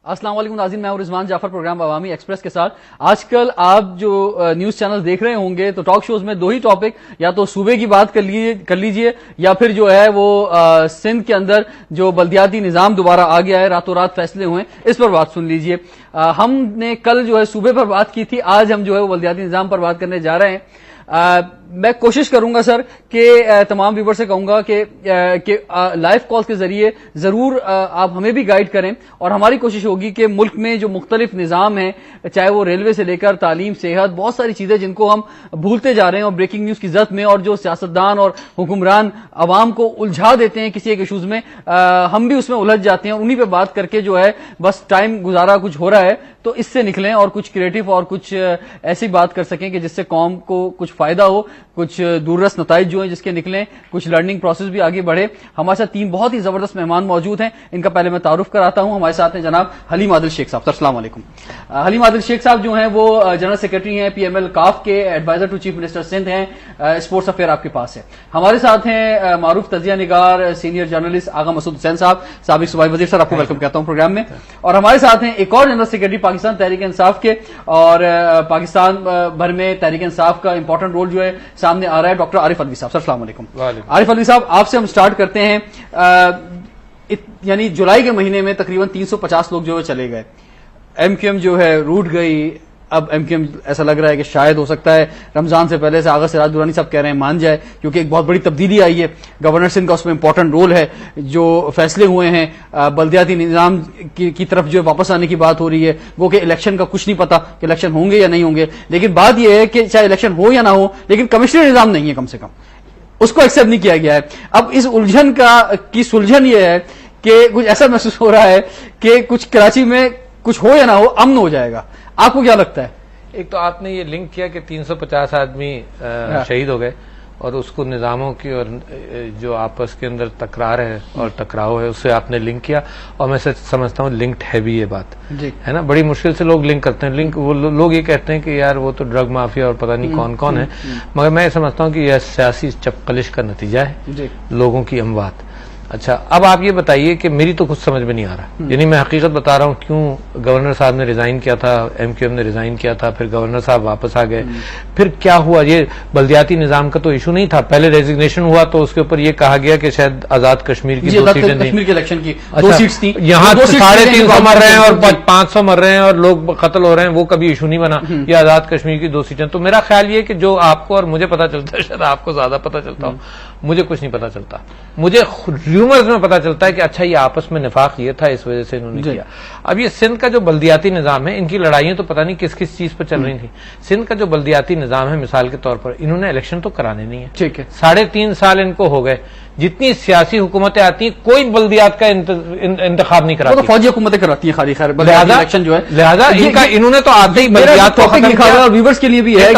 السلام علیکم ناظرین، میں ہوں رضوان جعفر، پروگرام عوامی ایکسپریس کے ساتھ۔ آج کل آپ جو نیوز چینل دیکھ رہے ہوں گے تو ٹاک شوز میں دو ہی ٹاپک، یا تو صوبے کی بات کر لیجئے یا پھر جو ہے وہ سندھ کے اندر جو بلدیاتی نظام دوبارہ آ گیا ہے، راتوں رات فیصلے ہوئے ہیں، اس پر بات سن لیجئے۔ ہم نے کل جو ہے صوبے پر بات کی تھی، آج ہم جو ہے وہ بلدیاتی نظام پر بات کرنے جا رہے ہیں۔ میں کوشش کروں گا سر کہ تمام ویور سے کہوں گا کہ لائیو کال کے ذریعے ضرور آپ ہمیں بھی گائیڈ کریں، اور ہماری کوشش ہوگی کہ ملک میں جو مختلف نظام ہیں، چاہے وہ ریلوے سے لے کر تعلیم، صحت، بہت ساری چیزیں جن کو ہم بھولتے جا رہے ہیں اور بریکنگ نیوز کی زد میں، اور جو سیاستدان اور حکمران عوام کو الجھا دیتے ہیں کسی ایک ایشوز میں، ہم بھی اس میں الجھ جاتے ہیں، اور انہی پہ بات کر کے جو ہے بس ٹائم گزارا کچھ ہو رہا ہے، تو اس سے نکلیں اور کچھ کریٹو اور کچھ ایسی بات کر سکیں کہ جس سے قوم کو کچھ فائدہ ہو، کچھ دوررس نتائج جو ہیں جس کے نکلیں، کچھ لرننگ پروسیس بھی آگے بڑھے۔ ہمارے ساتھ تین بہت ہی زبردست مہمان موجود ہیں، ان کا پہلے میں تعارف کراتا ہوں۔ ہمارے ساتھ ہیں جناب حلیم عادل شیخ صاحب۔ السلام علیکم۔ حلیم عادل شیخ صاحب جو ہیں وہ جنرل سیکرٹری ہیں PML کاف کے، adviser to chief minister Sindh ہیں، اسپورٹس افیئر آپ کے پاس ہے۔ ہمارے ساتھ ہیں معروف تجزیہ نگار سینئر جرنلسٹ آغا مسعود حسین صاحب، سابق صوبائی وزیر۔ سر آپ کو ویلکم کہتا ہوں پروگرام میں۔ اور ہمارے ساتھ ہیں ایک اور جنرل سیکرٹری پاکستان تحریک انصاف کے، اور پاکستان بھر میں تحریک انصاف کا امپورٹنٹ رول جو ہے سامنے آ رہا ہے، ڈاکٹر عارف علوی صاحب۔ السلام علیکم۔ عارف علوی صاحب، آپ سے ہم سٹارٹ کرتے ہیں۔ یعنی جولائی کے مہینے میں تقریباً 350 لوگ جو ہے چلے گئے، MQM جو ہے روٹ گئی۔ اب MQM ایسا لگ رہا ہے کہ شاید ہو سکتا ہے رمضان سے پہلے سے آغا سراج درانی صاحب کہہ رہے ہیں مان جائے، کیونکہ ایک بہت بڑی تبدیلی آئی ہے، گورنر سندھ کا اس میں امپورٹنٹ رول ہے، جو فیصلے ہوئے ہیں بلدیاتی نظام کی طرف جو واپس آنے کی بات ہو رہی ہے۔ وہ کہ الیکشن کا کچھ نہیں پتا کہ الیکشن ہوں گے یا نہیں ہوں گے، لیکن بات یہ ہے کہ چاہے الیکشن ہو یا نہ ہو، لیکن کمشنر نظام نہیں ہے، کم سے کم اس کو ایکسپٹ نہیں کیا گیا ہے۔ اب اس الجھن کی سلجھن یہ ہے کہ کچھ ایسا محسوس ہو رہا ہے کہ کچھ کراچی میں کچھ ہو یا نہ ہو امن ہو جائے گا، آپ کو کیا لگتا ہے؟ ایک تو آپ نے یہ لنک کیا کہ 350 آدمی شہید ہو گئے، اور اس کو نظاموں کی اور جو آپس کے اندر تکرار ہے اور ٹکراؤ ہے اس سے آپ نے لنک کیا، اور میں سمجھتا ہوں لنکڈ ہے بھی یہ بات ہے نا۔ بڑی مشکل سے لوگ لنک کرتے ہیں، وہ لوگ یہ کہتے ہیں کہ یار وہ تو ڈرگ مافیا اور پتہ نہیں کون کون ہے، مگر میں یہ سمجھتا ہوں کہ یہ سیاسی چپقلش کا نتیجہ ہے، لوگوں کی اموات۔ اچھا، اب آپ یہ بتائیے کہ میری تو کچھ سمجھ میں نہیں آ رہا، یعنی میں حقیقت بتا رہا ہوں کیوں گورنر صاحب نے ریزائن کیا تھا، MQM نے ریزائن کیا تھا، پھر گورنر صاحب واپس آ گئے، پھر کیا ہوا؟ یہ بلدیاتی نظام کا تو ایشو نہیں تھا، پہلے ریزگنیشن ہوا تو اس کے اوپر یہ کہا گیا کہ شاید آزاد کشمیر کی 2 سیٹیں نہیں، کشمیر کے الیکشن کی 2 سیٹس تھیں، یہاں 350 مر رہے ہیں اور 500 مر رہے ہیں اور لوگ قتل ہو رہے ہیں، وہ کبھی ایشو نہیں بنا، یہ آزاد کشمیر کی 2 سیٹیں۔ تو میرا خیال یہ کہ جو آپ کو اور مجھے پتا چلتا ہے، شاید آپ کو زیادہ پتا چلتا ہو، مجھے کچھ نہیں پتا چلتا، مجھے ریومرز میں پتا چلتا ہے کہ اچھا یہ آپس میں نفاق یہ تھا، اس وجہ سے انہوں نے کیا۔ اب یہ سندھ کا جو بلدیاتی نظام ہے، ان کی لڑائیاں تو پتہ نہیں کس کس چیز پر چل رہی تھیں۔ سندھ کا جو بلدیاتی نظام ہے، مثال کے طور پر انہوں نے الیکشن تو کرانے نہیں ہے، ٹھیک ہے، 3.5 سال ان کو ہو گئے، جتنی سیاسی حکومتیں آتی ہیں کوئی بلدیات کا انتخاب نہیں کراتی، فوجی حکومتیں کراتی ہیں خالی خیر، الیکشن جو ہے لہٰذا انہوں نے تو آتے ہی بلدیات کو ختم کیا۔ اور ویورز کے لیے بھی ہے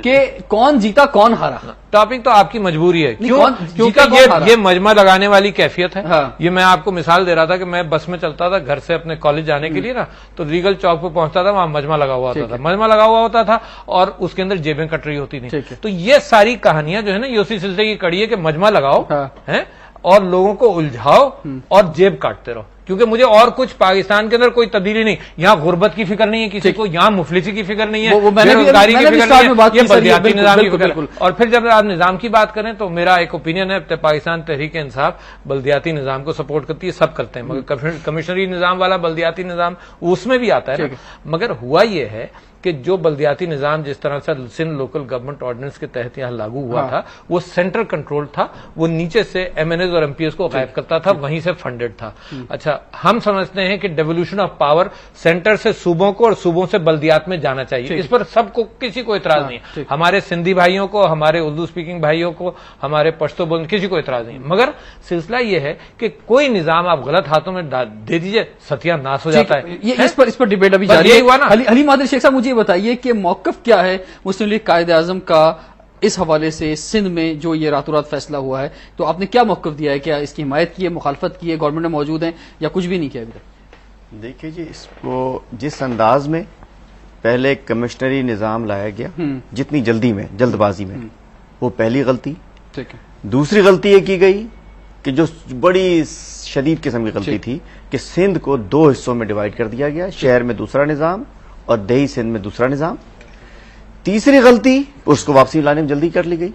کہ کون جیتا کون ہارا، ٹاپک تو آپ کی مجبوری ہے، کیونکہ یہ مجمع لگانے والی کیفیت ہے۔ یہ میں آپ کو مثال دے رہا تھا کہ میں بس میں چلتا تھا گھر سے اپنے کالج جانے کے لیے نا، تو ریگل چوک پہ پہنچتا تھا، وہاں مجمع لگا ہوا ہوتا تھا، مجمع لگا ہوا ہوتا تھا اور اس کے اندر جیبیں کٹ رہی ہوتی تھیں۔ تو یہ ساری کہانیاں جو ہے نا، یہ اسی سلسلے کی کڑی ہے کہ مجمع لگاؤ اور لوگوں کو الجھاؤ اور جیب کاٹتے رہو، کیونکہ مجھے اور کچھ پاکستان کے اندر کوئی تبدیلی نہیں، یہاں غربت کی فکر نہیں ہے کسی کو، یہاں مفلسی کی فکر نہیں ہے، بےروزگاری کی فکر نہیں ہے، یہ بلدیاتی نظام کی فکر ہے۔ اور پھر جب آپ نظام کی بات کریں تو میرا ایک اوپینین ہے، پاکستان تحریک انصاف بلدیاتی نظام کو سپورٹ کرتی ہے، سب کرتے ہیں، مگر کمشنری نظام والا بلدیاتی نظام اس میں بھی آتا ہے، مگر ہوا یہ ہے کہ جو بلدیاتی نظام جس طرح سے سندھ لوکل گورنمنٹ آرڈیننس کے تحت یہاں لاگو ہوا تھا، وہ سینٹر کنٹرول تھا، وہ نیچے سے MNAs اور MPs کو غائب کرتا تھا، وہیں سے فنڈڈ تھا۔ اچھا، ہم سمجھتے ہیں کہ ڈیولیوشن آف پاور سینٹر سے صوبوں کو اور صوبوں سے بلدیات میں جانا چاہیے، اس پر سب کو کسی کو اعتراض نہیں ہے، ہمارے سندھی بھائیوں کو، ہمارے اردو اسپیکنگ بھائیوں کو، ہمارے پشتو بولنے کسی کو اعتراض نہیں ہے، مگر سلسلہ یہ ہے کہ کوئی نظام آپ غلط ہاتھوں میں دے دیجئے ستیہ ناس ہو جاتا ہے۔ اس پر ڈیبیٹ ابھی جاری ہے۔ حلیم عادل شیخ صاحب، مجھے یہ بتائیے کہ موقف کیا ہے مسلم لیگ قائد اعظم کا اس حوالے سے سندھ میں جو یہ راتوں رات فیصلہ ہوا ہے، تو آپ نے کیا موقف دیا ہے؟ کیا اس کی حمایت کی ہے، مخالفت کی ہے، گورنمنٹ میں موجود ہیں، یا کچھ بھی نہیں کیا ابھی تک؟ دیکھیے جی، اس کو جس انداز میں پہلے کمشنری نظام لایا گیا جتنی جلدی میں، جلد بازی میں، وہ پہلی غلطی. دوسری غلطی یہ کی گئی کہ جو بڑی شدید قسم کی غلطی تھی کہ سندھ کو 2 حصوں میں ڈیوائیڈ کر دیا گیا، شہر میں دوسرا نظام اور دیہی سندھ میں دوسرا نظام. تیسری غلطی اس کو واپسی لانے میں جلدی کر لی گئی.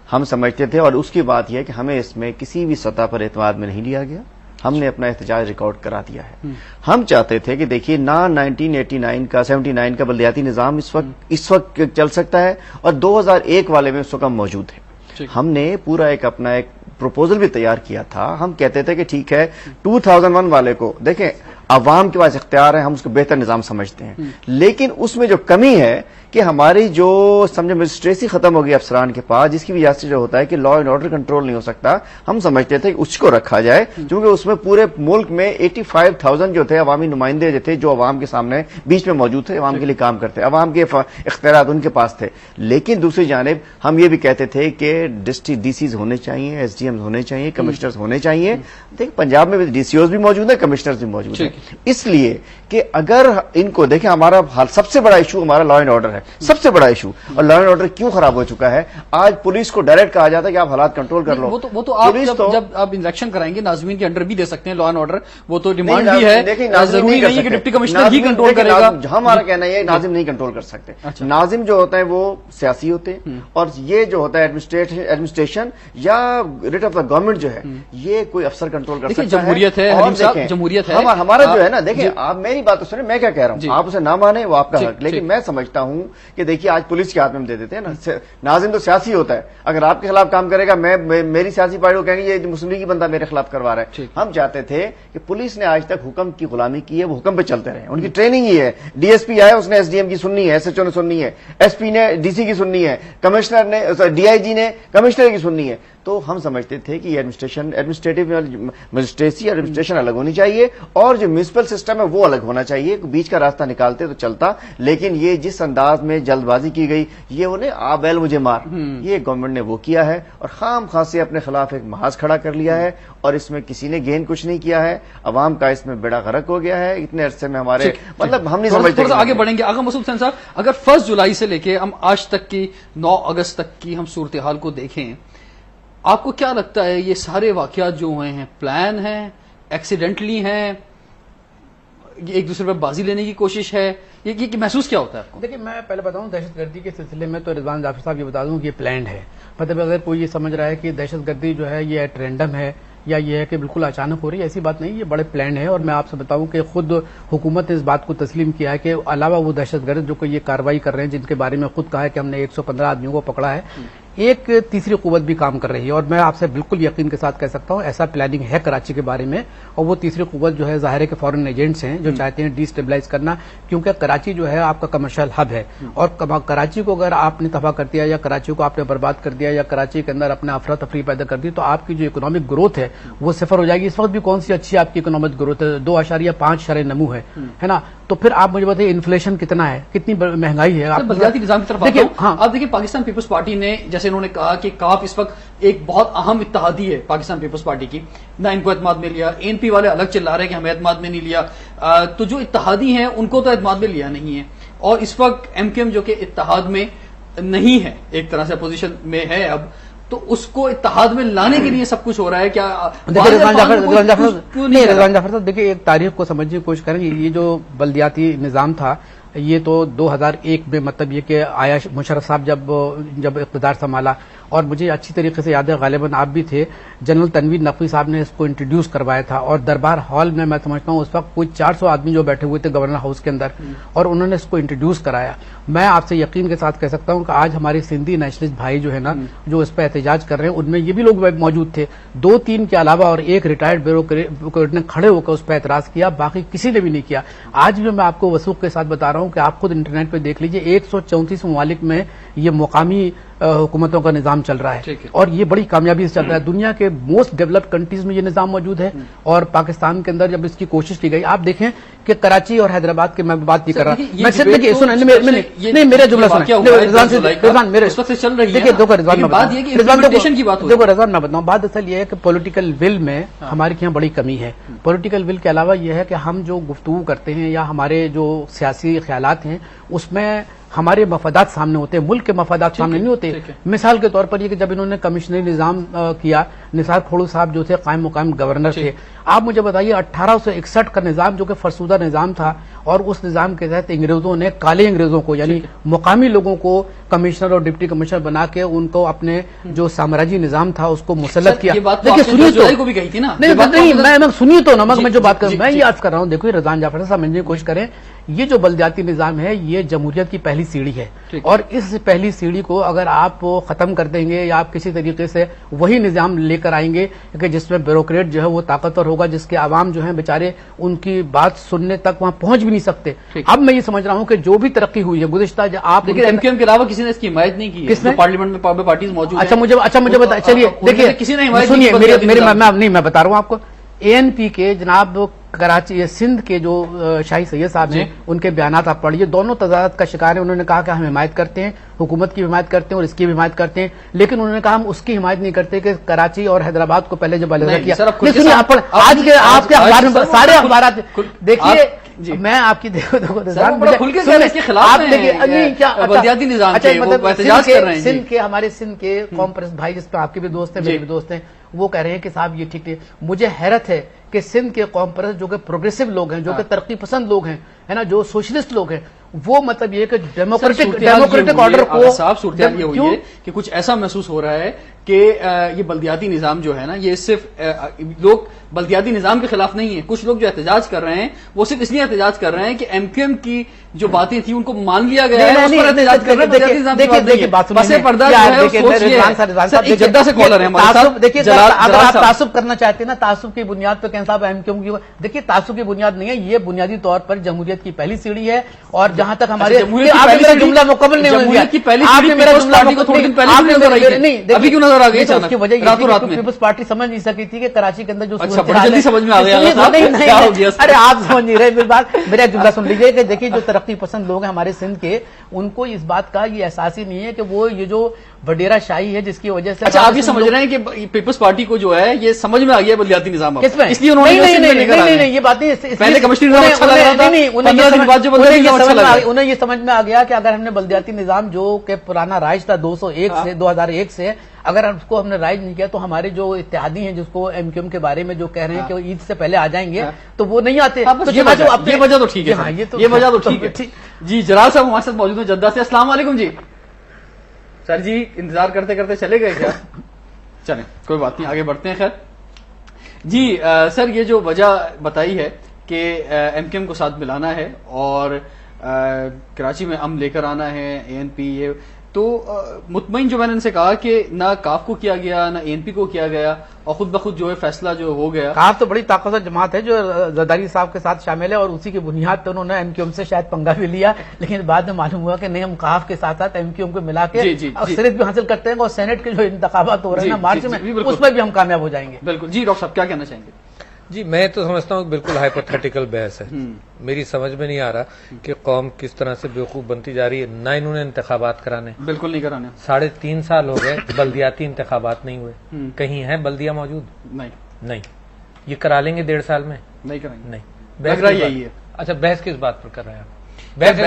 ہم سمجھتے تھے، اور اس کی بات یہ ہے کہ ہمیں اس میں کسی بھی سطح پر اعتماد میں نہیں لیا گیا، ہم نے اپنا احتجاج ریکارڈ کرا دیا ہے. ہم چاہتے تھے کہ دیکھیے نہ 1989 کا 79 کا بلدیاتی نظام اس وقت چل سکتا ہے، اور 2001 والے میں اس وقت موجود ہے. ہم نے پورا اپنا ایک پروپوزل بھی تیار کیا تھا. ہم کہتے تھے کہ ٹھیک ہے 2001 والے کو دیکھیں، عوام کے پاس اختیار ہے، ہم اس کو بہتر نظام سمجھتے ہیں، لیکن اس میں جو کمی ہے کہ ہماری جو سمجھے مجسٹریسی ختم ہو گئی افسران کے پاس، جس کی وجہ سے جو ہوتا ہے کہ لا اینڈ آرڈر کنٹرول نہیں ہو سکتا. ہم سمجھتے تھے کہ اس کو رکھا جائے، کیونکہ اس میں پورے ملک میں 85,000 جو تھے عوامی نمائندے جو تھے، جو عوام کے سامنے بیچ میں موجود تھے، عوام کے لیے کام کرتے، عوام کے اختیارات ان کے پاس تھے. لیکن دوسری جانب ہم یہ بھی کہتے تھے کہ ڈسٹرکٹ ڈی سیز ہونے چاہیے، ایس ڈی ایم ہونے چاہیے، کمشنرز ہونے چاہیے. دیکھ پنجاب میں بھی ڈی سی اوز بھی موجود ہیں، کمشنرز بھی موجود ہیں. اس لیے کہ اگر ان کو دیکھیں، ہمارا سب سے بڑا ایشو ہمارا لا اینڈ آرڈر ہے، سب سے بڑا ایشو. اور لا اینڈ آرڈر کیوں خراب ہو چکا ہے؟ آج پولیس کو ڈائریکٹ کہا جاتا ہے کہ آپ حالات کنٹرول کر لو. وہ تو آپ جب آپ انجیکشن کرائیں گے ناظمین کے انڈر بھی دے سکتے ہیں لا اینڈ آرڈر، وہ تو ڈیمانڈ بھی ہے. ضروری نہیں ہے کہ ڈپٹی کمشنر ہی کنٹرول کرے گا. ہمارا کہنا یہ ناظم نہیں کنٹرول کر سکتے. ناظم جو ہوتا ہے وہ سیاسی ہوتے ہیں، اور یہ جو ہوتا ہے ایڈمنسٹریشن یا ریٹ آف دا گورنمنٹ جو ہے، یہ کوئی افسر کنٹرول کر سکتا ہے. جمہوریت ہے، جمہوریت ہے ہمارا جو ہے نا. دیکھیں آپ میری بات تو سنیں، میں کیا کہہ رہا ہوں، آپ اسے نہ مانیں وہ آپ کا حق، لیکن میں سمجھتا ہوں کہ دیکھیے آج پولیس کے ہاتھ میں ہم دے دیتے ہیں نا. ناظم تو سیاسی ہوتا ہے، اگر آپ کے خلاف کام کرے گا، میری سیاسی پارٹی کو کہیں گے یہ مسلم لیگ کی بندہ میرے خلاف کروا رہا ہے. ہم چاہتے تھے کہ پولیس نے آج تک حکم کی غلامی کی ہے، وہ حکم پہ چلتے رہے. ان کی ٹریننگ ہی ہے. ڈی ایس پی آئے، اس نے ایس ڈی ایم کی سننی ہے، ایس ایچ او نے سننی ہے، ایس پی نے ڈی سی کی سننی ہے، کمشنر نے ڈی آئی جی نے کمشنر کی سننی ہے. تو ہم سمجھتے تھے کہ یہ ایڈمنسٹریٹو مجسٹریسی ایڈمنسٹریشن الگ ہونی چاہیے، اور جو میونسپل سسٹم ہے وہ الگ ہونا چاہیے. بیچ کا راستہ نکالتے تو چلتا، لیکن یہ جس انداز میں جلد بازی کی گئی، یہ انہیں آ بیل مجھے مار، یہ گورنمنٹ نے وہ کیا ہے، اور خام خاص سے اپنے خلاف ایک محاذ کھڑا کر لیا ہے، اور اس میں کسی نے گین کچھ نہیں کیا ہے. عوام کا اس میں بیڑا غرق ہو گیا ہے. اتنے عرصے میں ہمارے مطلب ہم نہیں سمجھتے. آگے بڑھیں گے. آغا مسعود حسین صاحب، اگر 1 جولائی سے لے کے ہم آج تک کی 9 اگست تک کی ہم صورتحال کو دیکھیں، آپ کو کیا لگتا ہے یہ سارے واقعات جو ہوئے ہیں پلان ہیں، ایکسیڈنٹلی ہیں، ایک دوسرے پر بازی لینے کی کوشش ہے؟ یہ محسوس کیا ہوتا ہے آپ کو؟ دیکھیے میں پہلے بتاؤں، دہشت گردی کے سلسلے میں تو رضوان جعفر صاحب یہ بتا دوں کہ یہ پلانڈ ہے. مطلب اگر کوئی یہ سمجھ رہا ہے کہ دہشت گردی جو ہے یہ ایٹ رینڈم ہے یا یہ ہے کہ بالکل اچانک ہو رہی ہے، ایسی بات نہیں. یہ بڑے پلان ہے، اور میں آپ سے بتاؤں کہ خود حکومت نے اس بات کو تسلیم کیا ہے کہ علاوہ وہ دہشت گرد جو کہ یہ کارروائی کر رہے ہیں، جن کے بارے میں خود کہا ہے کہ ہم نے 115 آدمیوں کو پکڑا ہے، ایک تیسری قوت بھی کام کر رہی ہے. اور میں آپ سے بالکل یقین کے ساتھ کہہ سکتا ہوں ایسا پلاننگ ہے کراچی کے بارے میں. اور وہ تیسری قوت جو ہے ظاہر ہے کہ فورن ایجنٹس ہیں جو چاہتے ہیں ڈی اسٹیبلائز کرنا، کیونکہ کراچی جو ہے آپ کا کمرشل ہب ہے، اور کراچی کو اگر آپ نے تباہ کر دیا، یا کراچی کو آپ نے برباد کر دیا، یا کراچی کے اندر اپنا افراتفری پیدا کر دی، تو آپ کی جو اکنامک گروتھ ہے وہ صفر ہو جائے گی. اس وقت بھی کون سی اچھی آپ کی اکنامک گروتھ ہے، 2.5% نمو ہے نا. تو پھر آپ مجھے بتائیے انفلیشن کتنا ہے، کتنی مہنگائی ہے. بلدیاتی نظام کی طرف آپ دیکھیں، پاکستان پیپلز پارٹی نے جیسے انہوں نے کہا کہ کاف اس وقت ایک بہت اہم اتحادی ہے پاکستان پیپلز پارٹی کی، نہ ان کو اعتماد میں لیا. این پی والے الگ چلا رہے ہیں کہ ہمیں اعتماد میں نہیں لیا. تو جو اتحادی ہیں ان کو تو اعتماد میں لیا نہیں ہے، اور اس وقت ایم کیو ایم جو کہ اتحاد میں نہیں ہے، ایک طرح سے اپوزیشن میں ہے اب، تو اس کو اتحاد میں لانے کے لیے سب کچھ ہو رہا ہے. کیا رضوان جعفر صاحب دیکھیے ایک تاریخ کو سمجھنے کی کوشش کریں. یہ جو بلدیاتی نظام تھا یہ تو 2001 میں مطلب یہ کہ آیا مشرف صاحب جب اقتدار سنبھالا، اور مجھے اچھی طریقے سے یاد ہے، غالباً آپ بھی تھے، جنرل تنویر نقوی صاحب نے اس کو انٹروڈیوس کروایا تھا، اور دربار ہال میں سمجھتا ہوں اس وقت کوئی 400 آدمی جو بیٹھے ہوئے تھے گورنر ہاؤس کے اندر، اور انہوں نے اس کو انٹروڈیوس کرایا. میں آپ سے یقین کے ساتھ کہہ سکتا ہوں کہ آج ہمارے سندھی نیشنلسٹ بھائی جو ہے نا، جو اس پہ احتجاج کر رہے ہیں، ان میں یہ بھی لوگ موجود تھے، 2-3 کے علاوہ، اور ایک ریٹائرڈ بیوروکریٹ نے کھڑے ہو کر اس پہ اعتراض کیا، باقی کسی نے بھی نہیں کیا. آج بھی میں آپ کو وثوق کے ساتھ بتا رہا ہوں کہ آپ خود انٹرنیٹ پہ دیکھ لیجئے، 134 ممالک میں یہ مقامی हुकूमतों का निज़ाम चल रहा है और ये बड़ी कामयाबी से चल रहा है। दुनिया के मोस्ट डेवलप्ड कंट्रीज में ये निज़ाम मौजूद है और पाकिस्तान के अंदर जब इसकी कोशिश की गई, आप देखें कि कराची और हैदराबाद की मैं बात नहीं कर रहा, मैं सिर्फ देखिए सुन नहीं मेरा जुमला सुना रिजवान मेरे देखिए देखो रिजवान मैं बताऊं, बात असल ये है कि पॉलिटिकल विल में हमारे यहाँ बड़ी कमी है। पॉलिटिकल विल के अलावा यह है कि हम जो गुफ्तगू करते हैं या हमारे जो सियासी ख्यालात हैं उसमें हमारे मफादात सामने होते हैं, मुल्क के मफादात सामने नहीं होते। मिसाल के तौर पर ये कि जब इन्होंने कमिश्नरी निज़ाम किया, निसार खोड़ू साहब जो थे कायम मुकाम गवर्नर थे, आप मुझे बताइए 1861 का निज़ाम जो कि फरसूदा निज़ाम था और उस निज़ाम के तहत अंग्रेजों ने काले अंग्रेजों को यानी मुकामी लोगों को कमिश्नर और डिप्टी कमिश्नर बना के उनको अपने जो साम्राज्य निज़ाम था उसको मुसल्लत किया। देखिए सुनिए तो को भी कही थी ना, नहीं मैं सुनिए तो नमक मैं जो बात कर रहा हूं मैं ये अर्ज कर रहा हूं, देखो रज़ान जाफर साहब समझने की कोशिश करें, ये जो बल्दियाती निज़ाम है ये जमहूरियत की पहली सीढ़ी है और इस पहली सीढ़ी को अगर आप खत्म कर देंगे या आप किसी तरीके से वही निज़ाम लेकर आएंगे कि जिसमें ब्यूरोक्रेट जो है वो ताकतवर होगा, जिसके आवाम जो है बेचारे उनकी बात सुनने तक वहां पहुंच भी नहीं सकते। अब मैं ये समझ रहा हूं कि जो भी तरक्की हुई है गुज़िश्ता आप एमक्यूएम के अलावा किसी ने इसकी हिमायत नहीं की, किसने पार्लियामेंट में पार्टीज मौजूद। अच्छा मुझे बता, चलिए देखिए किसी ने सुनिए मैं बता रहा हूं आपको, एएनपी के जनाब कराची सिंध के जो शाही सैयद साहब हैं उनके बयानात आप पढ़िए, दोनों तजारत का शिकार है। उन्होंने कहा कि हम हिमायत करते हैं, हुकूमत की हिमायत करते हैं और इसकी भी हिमायत करते हैं, लेकिन उन्होंने कहा हम उसकी हिमायत नहीं करते कि कराची और हैदराबाद को पहले जब अलग किया। सुनिए आज के आपके अखबार में सारे अखबार देखिए मैं आपकी देखो सिंध के हमारे सिंध के कॉम्प्रेस भाई जिस पर आपके भी दोस्त हैं मेरे भी दोस्त हैं, वो कह रहे हैं कि साहब ये ठीक है। मुझे हैरत है कि सिंध के कॉम्प्रेस जो कि प्रोग्रेसिव लोग हैं, जो कि तरक्की पसंद लोग हैं, है ना, जो सोशलिस्ट लोग हैं, वो मतलब ये कि डेमोक्रेटिक ऑर्डर को साफ सूरत ये हुई है कि कुछ ऐसा महसूस हो रहा है कि ये बल्दियाती निज़ाम जो है ना, ये सिर्फ लोग बल्दियाती निज़ाम के खिलाफ नहीं है, कुछ लोग जो एहतजाज कर रहे हैं वो सिर्फ इसलिए एहतजाज कर रहे हैं कि एमक्यूएम की जो बातें थी उनको मान लिया गया है, उस पर एहतजाज कर रहे हैं। जद्दा से कॉलर है हमारे साथ। देखिए अगर आप तासुब करना चाहते हैं ना, तासुब की बुनियाद पर कहें साहब एमक्यूएम की, देखिए तासुब की बुनियाद नहीं है, ये बुनियादी तौर पर जमहूरियत की पहली सीढ़ी है। और जहाँ तक हमारे जुमला मुकम्मल नहीं हुआ की पहली पार्टी को थोड़े दिन पहले नहीं अभी क्यों नजर आ गई, उसकी वजह पीपल्स पार्टी समझ नहीं सकी थी कि कराची के अंदर जो जल्दी समझ में आ गया। अरे आप समझ नहीं रहे, मेरा जुमला सुन लीजिए कि देखिए जो तरक्की पसंद लोग हैं हमारे सिंध के, उनको इस बात का ये एहसास ही नहीं है कि वो ये जो वडेरा शाही है जिसकी वजह से। अच्छा आप ये समझ रहे हैं कि पीपल्स पार्टी को जो है ये समझ में आ गया बल्दियाती निज़ाम, इसलिए उन्होंने नहीं ये बात नहीं, पहले कमिश्नरी निज़ाम अच्छा लग रहा था, उन्हें ये समझ में आ गया कि अगर हमने बल्दियाती निज़ाम जो कि पुराना राइज था 201 से 2001 से, अगर उसको हमने राइज नहीं किया तो हमारे जो इत्तेहादी हैं जिसको एमक्यूएम के बारे में जो कह रहे हैं कि वो ईद से पहले आ जाएंगे तो वो नहीं आते। तो ये वजह तो ठीक है, ये वजह तो ठीक है जी। जलाल साहब हमारे साथ मौजूद हैं जद्दा से। अस्सलाम वालेकुम जी। सर जी इंतजार करते करते चले गए क्या? चलें कोई बात नहीं, आगे बढ़ते हैं। खैर जी सर ये जो वजह बताई है कि एमक्यूएम को साथ मिलाना है और कराची में अमन लेकर आना है, एएनपी, ये तो मुतमईन जो मैंने इनसे कहा कि ना काफ को किया गया ना एएनपी को किया गया और खुद ब खुद जो है फैसला जो हो गया। काफ तो बड़ी ताकतवर जमात है जो जरदारी साहब के साथ शामिल है और उसी की बुनियाद पर उन्होंने एमक्यूएम से शायद पंगा भी लिया, लेकिन बाद में मालूम हुआ कि नहीं हम काफ के साथ साथ एमक्यूएम को मिला के अक्सरियत भी हासिल करते हैं और सेनेट के जो इंतखाबात हो रहे हैं ना मार्च में, उसमें भी हम कामयाब हो जाएंगे। बिल्कुल जी। डॉक्टर साहब क्या कहना चाहेंगे? जी मैं तो समझता हूँ बिल्कुल हाइपोथेटिकल बहस है, मेरी समझ में नहीं आ रहा कि कौम किस तरह से बेवकूफ बनती जा रही है। ना इन्होंने इंतखाबात कराने, बिल्कुल नहीं कराने, 3.5 साल हो गए बल्दियाती इंतखाबात नहीं हुए, कहीं है बल्दिया मौजूद? नहीं। ये करा लेंगे 1.5 साल में? नहीं कराएंगे। नहीं, बहस यही है। अच्छा बहस किस बात पर कर रहे हैं आप? बहस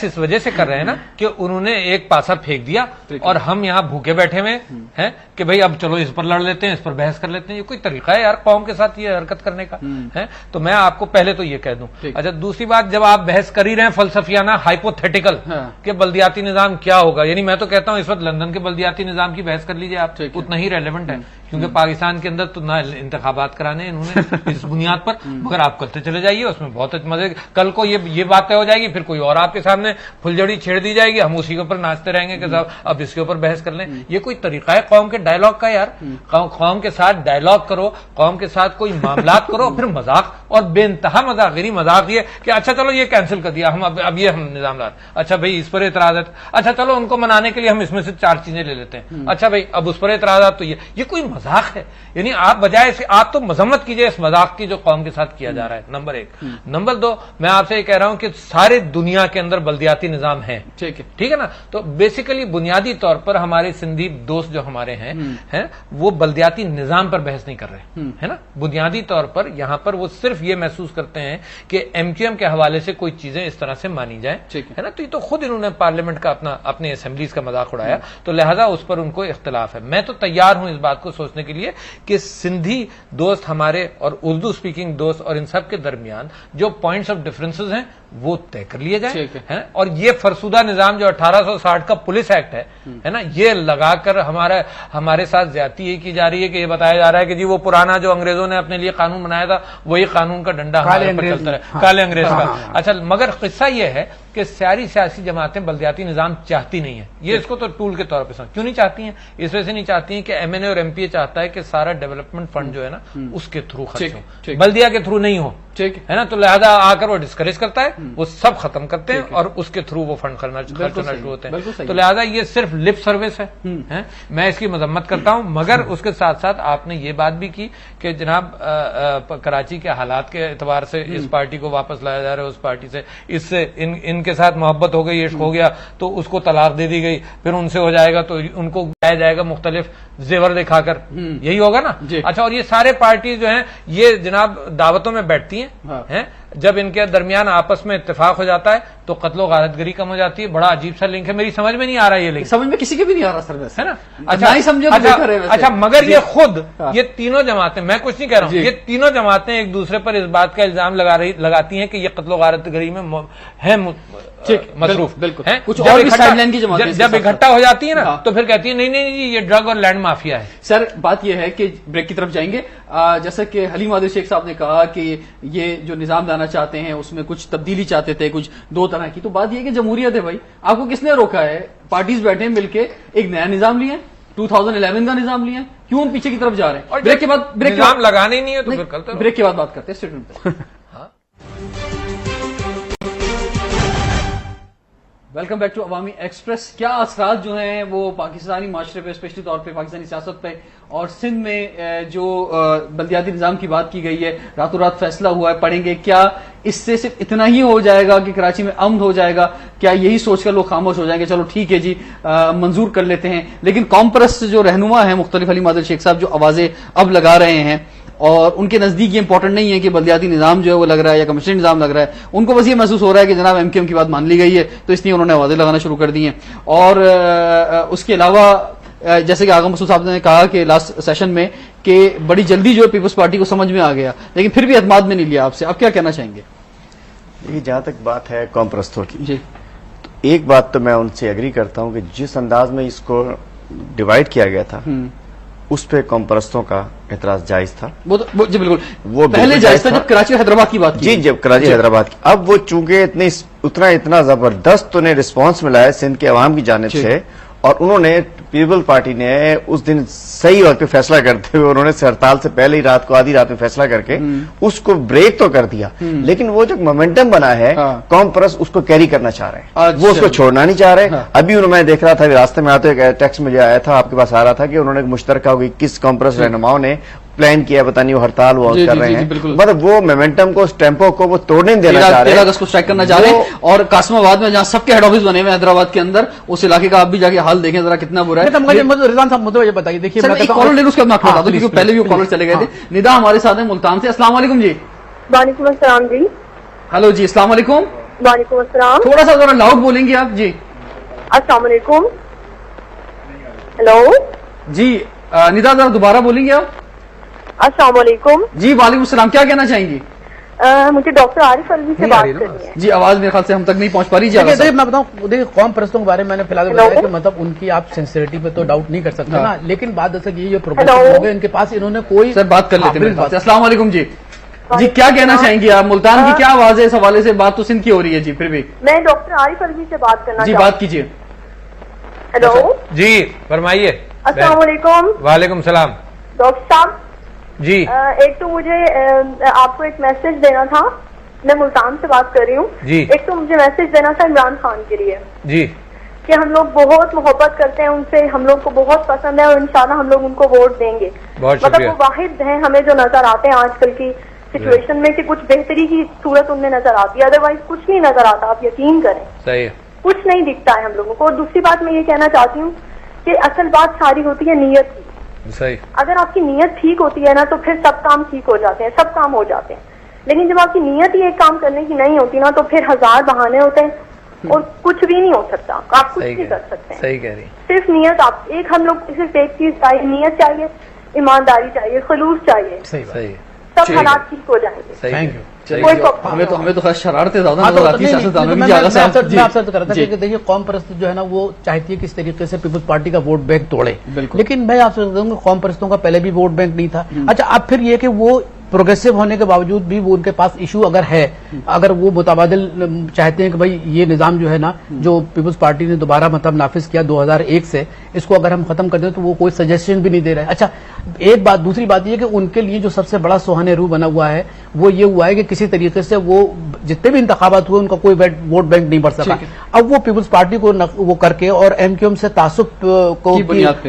इस वजह से कर रहे हैं ना कि उन्होंने एक पासा फेंक दिया और हम यहाँ भूखे बैठे हुए हैं कि भाई अब चलो इस पर लड़ लेते हैं, इस पर बहस कर लेते हैं। ये कोई तरीका है यार कौम के साथ ये हरकत करने का है? तो मैं आपको पहले तो ये कह दूं। अच्छा दूसरी बात, जब आप बहस कर ही रहे हैं फलसफियाना हाइपोथेटिकल कि बल्दियाती निजाम क्या होगा, यानी मैं तो कहता हूँ इस वक्त लंदन के बल्दियाती निजाम की बहस कर लीजिए आप, उतना ही रेलेवेंट है, क्योंकि पाकिस्तान के अंदर तो ना इंतखाबात कराने इन्होंने इस बुनियाद पर, मगर आप करते चले जाइए, उसमें बहुत मजे। कल को ये बात तय हो जाएगी, फिर कोई और आपके सामने फुलझड़ी छेड़ दी जाएगी, हम उसी के ऊपर नाचते रहेंगे कि साहब अब इसके ऊपर बहस कर लें। ये कोई तरीका है कौम के डायलॉग का यार, कौम के साथ डायलॉग करो, कौम के साथ कोई मामलात करो, फिर मजाक और बेइंतहा मजाकिरी मजाक ये कि अच्छा चलो ये कैंसिल कर दिया, हम अब ये हम निजाम ला, अच्छा भाई इस पर एतराज है, अच्छा चलो उनको मनाने के लिए हम इसमें से 4 चीजें ले लेते हैं, अच्छा भाई अब उस पर एतराज, तो ये कोई मजाक है? यानी आप बजाय से आप तो मजम्मत कीजिए इस मजाक की जो कौम के साथ किया जा रहा है, नंबर 1। नंबर 2, मैं आपसे ये कह रहा हूं कि सारे दुनिया के अंदर बल्दियाती निजाम है, ठीक है ना? तो बेसिकली बुनियादी तौर पर हमारे सिंधी दोस्त जो हमारे हैं वो बल्दियाती निजाम पर बहस नहीं कर रहे, है ना? बुनियादी तौर पर यहां पर वो सिर्फ ये महसूस करते हैं कि एमक्यूएम के हवाले से कोई चीजें इस तरह से मानी जाए, है ना? तो ये तो खुद इन्होंने पार्लियामेंट का अपने असेंबलीज का मजाक उड़ाया, तो लिहाजा उस पर उनको इख्तिलाफ है। मैं तो तैयार हूं इस बात को सोचने के लिए कि सिंधी दोस्त हमारे और उर्दू स्पीकिंग दोस्त और इन सब के दरमियान जो पॉइंट्स ऑफ डिफरेंसेस हैं वो तय कर लिए जाए, है ना? और ये फरसुदा निजाम जो 1860 का पुलिस एक्ट है ना, ये लगाकर हमारे साथ ज्यादती ये की जा रही है कि ये बताया जा रहा है कि जी वो पुराना जो अंग्रेजों ने अपने लिए कानून बनाया था वही कानून का डंडा हमारे पर चलता रहे, काले अंग्रेज का। अच्छा, मगर किस्सा ये है कि सारी सियासी जमातें बल्दियाती निजाम चाहती नहीं है, ये इसको तो टूल के तौर पर क्यों नहीं चाहती हैं? इस वजह से नहीं चाहती हैं कि एमएनए और एमपीए चाहता है कि सारा डेवलपमेंट फंड जो है ना उसके थ्रू खर्च हो, बल्दिया के थ्रू नहीं हो, है ना? तो लिहाजा आकर वो डिस्करेज करता है, वो सब खत्म करते हैं और उसके थ्रू वो फंड खर्चना शुरू होते हैं। तो लिहाजा ये सिर्फ लिप सर्विस है, मैं इसकी मजम्मत करता हूं, मगर उसके साथ साथ आपने ये बात भी की कि जनाब कराची के हालात के एतबार से इस पार्टी को वापस लाया जा रहा है उस पार्टी से, इससे इनके साथ मोहब्बत हो गई, इश्क हो गया तो उसको तलाक दे दी गई, फिर उनसे हो जाएगा तो उनको लाया जाएगा मुख्तलिफ जेवर दिखाकर, यही होगा ना? अच्छा, और ये सारे पार्टी जो है ये जनाब दावतों में बैठती हैं, जब इनके दरमियान आपस में इत्तेफाक हो जाता है तो कत्लो गारतगरी कम हो जाती है। बड़ा अजीब सा लिंक है, मेरी समझ में नहीं आ रहा ये लिंक, समझ में किसी के भी नहीं आ रहा सर, है ना? अच्छा नहीं समझे, अच्छा मगर ये खुद ये तीनों जमातें, मैं कुछ नहीं कह रहा हूं, ये तीनों जमातें एक दूसरे पर इस बात का इल्जाम लगाती हैं कि ये कत्लो गारतगरी में है मसरूफ, बिल्कुल है। कुछ और भी साइडलाइन की जमातें जब इकट्ठा हो जाती है ना तो फिर कहती है नहीं नहीं जी ये ड्रग और लैंड माफिया है। सर बात यह है कि ब्रेक की तरफ जाएंगे, जैसा कि हलीम आदिल शेख साहब ने कहा कि ये जो निजाम लाना चाहते हैं उसमें कुछ तब्दीली चाहते थे, कुछ 2 तरह की, तो बात यह है कि जमहूरियत है भाई, आपको किसने रोका है? पार्टीज बैठे मिलके एक नया निजाम लिया, 2011 का निजाम लिया, क्यों हम पीछे की तरफ जा रहे हैं? और ब्रेक के बाद निजाम लगाने नहीं है तो फिर कल ब्रेक के बाद बात करते हैं स्टेटमेंट पे। Welcome back to Awami Express. क्या असरात जो हैं वो पाकिस्तानी माशरे पे, स्पेशली तौर पे पाकिस्तानी सियासत पे और सिंध में जो बल्दियाती निजाम की बात की गई है, रातों रात फैसला हुआ है, पढ़ेंगे, क्या इससे सिर्फ इतना ही हो जाएगा कि कराची में अमन हो जाएगा? क्या यही सोचकर लोग खामोश हो जाएंगे, चलो ठीक है जी मंजूर कर लेते हैं? लेकिन कॉम्प्रेस जो रहनुमा है मुख्तलिफ, हलीम आदिल शेख साहब जो आवाजें अब लगा रहे हैं और उनके नजदीक ये इंपॉर्टेंट नहीं है कि बल्दियाती निजाम जो है वो लग रहा है या कमिश्नरी निजाम लग रहा है, उनको बस ये महसूस हो रहा है कि जनाब एमक्यूएम की बात मान ली गई है तो इसलिए उन्होंने आवाजें लगाना शुरू कर दी हैं। और उसके अलावा जैसे कि आगा मसूद साहब ने कहा कि लास्ट सेशन में कि बड़ी जल्दी जो है पीपल्स पार्टी को समझ में आ गया, लेकिन फिर भी एतमाद में नहीं लिया आपसे, आप क्या कहना चाहेंगे? देखिए, जहां तक बात है कॉम्प्रस्तों की जी, तो एक बात तो मैं उनसे एग्री करता हूं कि जिस अंदाज में इसको डिवाइड किया गया था उस पे कॉम्प्रस्तों का एतराज जायज था। वो जी बिल्कुल, वो पहले जायज था जब कराची हैदराबाद की बात की। जी, जब कराची हैदराबाद की। अब वो चूंकि इतना जबरदस्त उन्हें रिस्पांस मिला है सिंध के अवाम की जानिब से, और उन्होंने पीपल पार्टी ने उस दिन सही वक्त पे फैसला करते हुए उन्होंने हड़ताल से पहले ही रात को आधी रात में फैसला करके उसको ब्रेक तो कर दिया, लेकिन वो जो मोमेंटम बना है कॉम्प्रेस उसको कैरी करना चाह रहे हैं, वो उसको छोड़ना नहीं चाह रहे। अभी मैं देख रहा था रास्ते में आते हुए टेक्स्ट मुझे आया था, आपके पास आ रहा था कि उन्होंने मुश्तरका किस कॉम्प्रेस रहनुमाओं ने प्लान किया, पता नहीं वो हड़ताल वो कर रहे हैं, मतलब वो मोमेंटम को, उस टेम्पो को वो तोड़ने देना चाह रहे हैं, 13 अगस्त को स्ट्राइक करना चाह रहे हैं। और कासमाबाद में जहां सबके हेड ऑफिस बने हुए हैदराबाद के अंदर, उस इलाके का आप भी जाके हाल देखें जरा कितना बुरा है। रिजवान साहब मुझे बताइए, देखिए कॉलर ले उसके बाद क्योंकि पहले भी वो कॉलर चले गए थे। निदा हमारे साथ है मुल्तान से। अस्सलाम वालेकुम जी। वालेकुम अस्सलाम जी। हेलो जी, अस्सलाम वालेकुम। वालेकुम अस्सलाम। थोड़ा सा जरा लाउड बोलेंगे आप जी। अस्सलाम वालेकुम। हेलो जी, निदा जरा दोबारा बोलेंगे आप। अस्सलाम वालेकुम जी। वालेकुम सलाम, क्या कहना चाहेंगी? मुझे डॉक्टर आरिफ अलवी से बात करनी है। जी, आवाज मेरे ख्याल से हम तक नहीं पहुंच पा रही। देखिए मैं बताऊं, देखिए कौम परस्तों के बारे में मैंने फिलहाल बताया कि मतलब उनकी आप सिंसियरिटी पे तो डाउट नहीं कर सकते ना, लेकिन बात दरअसल ये जो प्रोपोजल हो गए इनके पास, इन्होंने कोई सर बात कर लेते हैं। अस्सलाम वालेकुम जी। जी, क्या कहना चाहेंगी आप? मुल्तान की क्या आवाज है इस हवाले से? बात तो सिंध की हो रही है जी, फिर भी मैं डॉक्टर आरिफ अलवी से बात करना जी, बात कीजिए। हेलो जी फरमाइए। अस्सलाम वालेकुम। वालेकुम सलाम। डॉक्टर साहब जी एक तो मुझे आपको एक मैसेज देना था, मैं मुल्तान से बात कर रही हूँ जी। एक तो मुझे मैसेज देना था इमरान खान के लिए जी कि हम लोग बहुत मोहब्बत करते हैं उनसे, हम लोग को बहुत पसंद है और इंशाल्लाह हम लोग उनको वोट देंगे। बहुत मतलब शुक्रिया। वो वाहिद हैं हमें जो नजर आते हैं आजकल की सिचुएशन में कि कुछ बेहतरी की सूरत उनमें नजर आती है, अदरवाइज कुछ नहीं नजर आता, आप यकीन करें सही है। कुछ नहीं दिखता है हम लोगों को। और दूसरी बात मैं ये कहना चाहती हूँ कि असल बात सारी होती है नीयत की। सही। अगर आपकी नीयत ठीक होती है ना तो फिर सब काम ठीक हो जाते हैं, सब काम हो जाते हैं। लेकिन जब आपकी नीयत ही एक काम करने की नहीं होती ना तो फिर हजार बहाने होते हैं और कुछ भी नहीं हो सकता, आप कुछ नहीं कर सकते हैं। सही कह रही। सिर्फ नीयत, आप एक हम लोग सिर्फ एक चीज चाहिए, नीयत चाहिए, ईमानदारी चाहिए, खलूस चाहिए, सही सब हालात ठीक हो जाएंगे। Thank you. कोई प्रॉब्लम हमें तो खैर शरारतें ज्यादा हाँ, नजर तो आती है नहीं, सियासतदानों नहीं, की। मैं जागा साहब आपसे तो कर रहा था कि देखिए कौम परस्त जो है ना वो चाहती है किस तरीके से पीपल्स पार्टी का वोट बैंक तोड़े, लेकिन मैं आपसे कहूँगा कौम परस्तों का पहले भी वोट बैंक नहीं था। अच्छा, अब फिर ये कि वो प्रोग्रेसिव होने के बावजूद भी वो उनके पास इशू अगर है, अगर वो मुतबादिल चाहते हैं कि भाई ये निजाम जो है ना जो पीपल्स पार्टी ने दोबारा मतलब नाफिज किया 2001 से, इसको अगर हम खत्म कर दें तो वो कोई सजेशन भी नहीं दे रहे हैं। अच्छा, एक बात, दूसरी बात ये कि उनके लिए जो सबसे बड़ा सुहाने रू बना हुआ है वो ये हुआ है कि किसी तरीके से वो जितने भी इंतखाबात हुए उनका कोई वोट बैंक नहीं बढ़ सका। अब वो पीपल्स पार्टी को वो करके और एमक्यूएम से तासुब को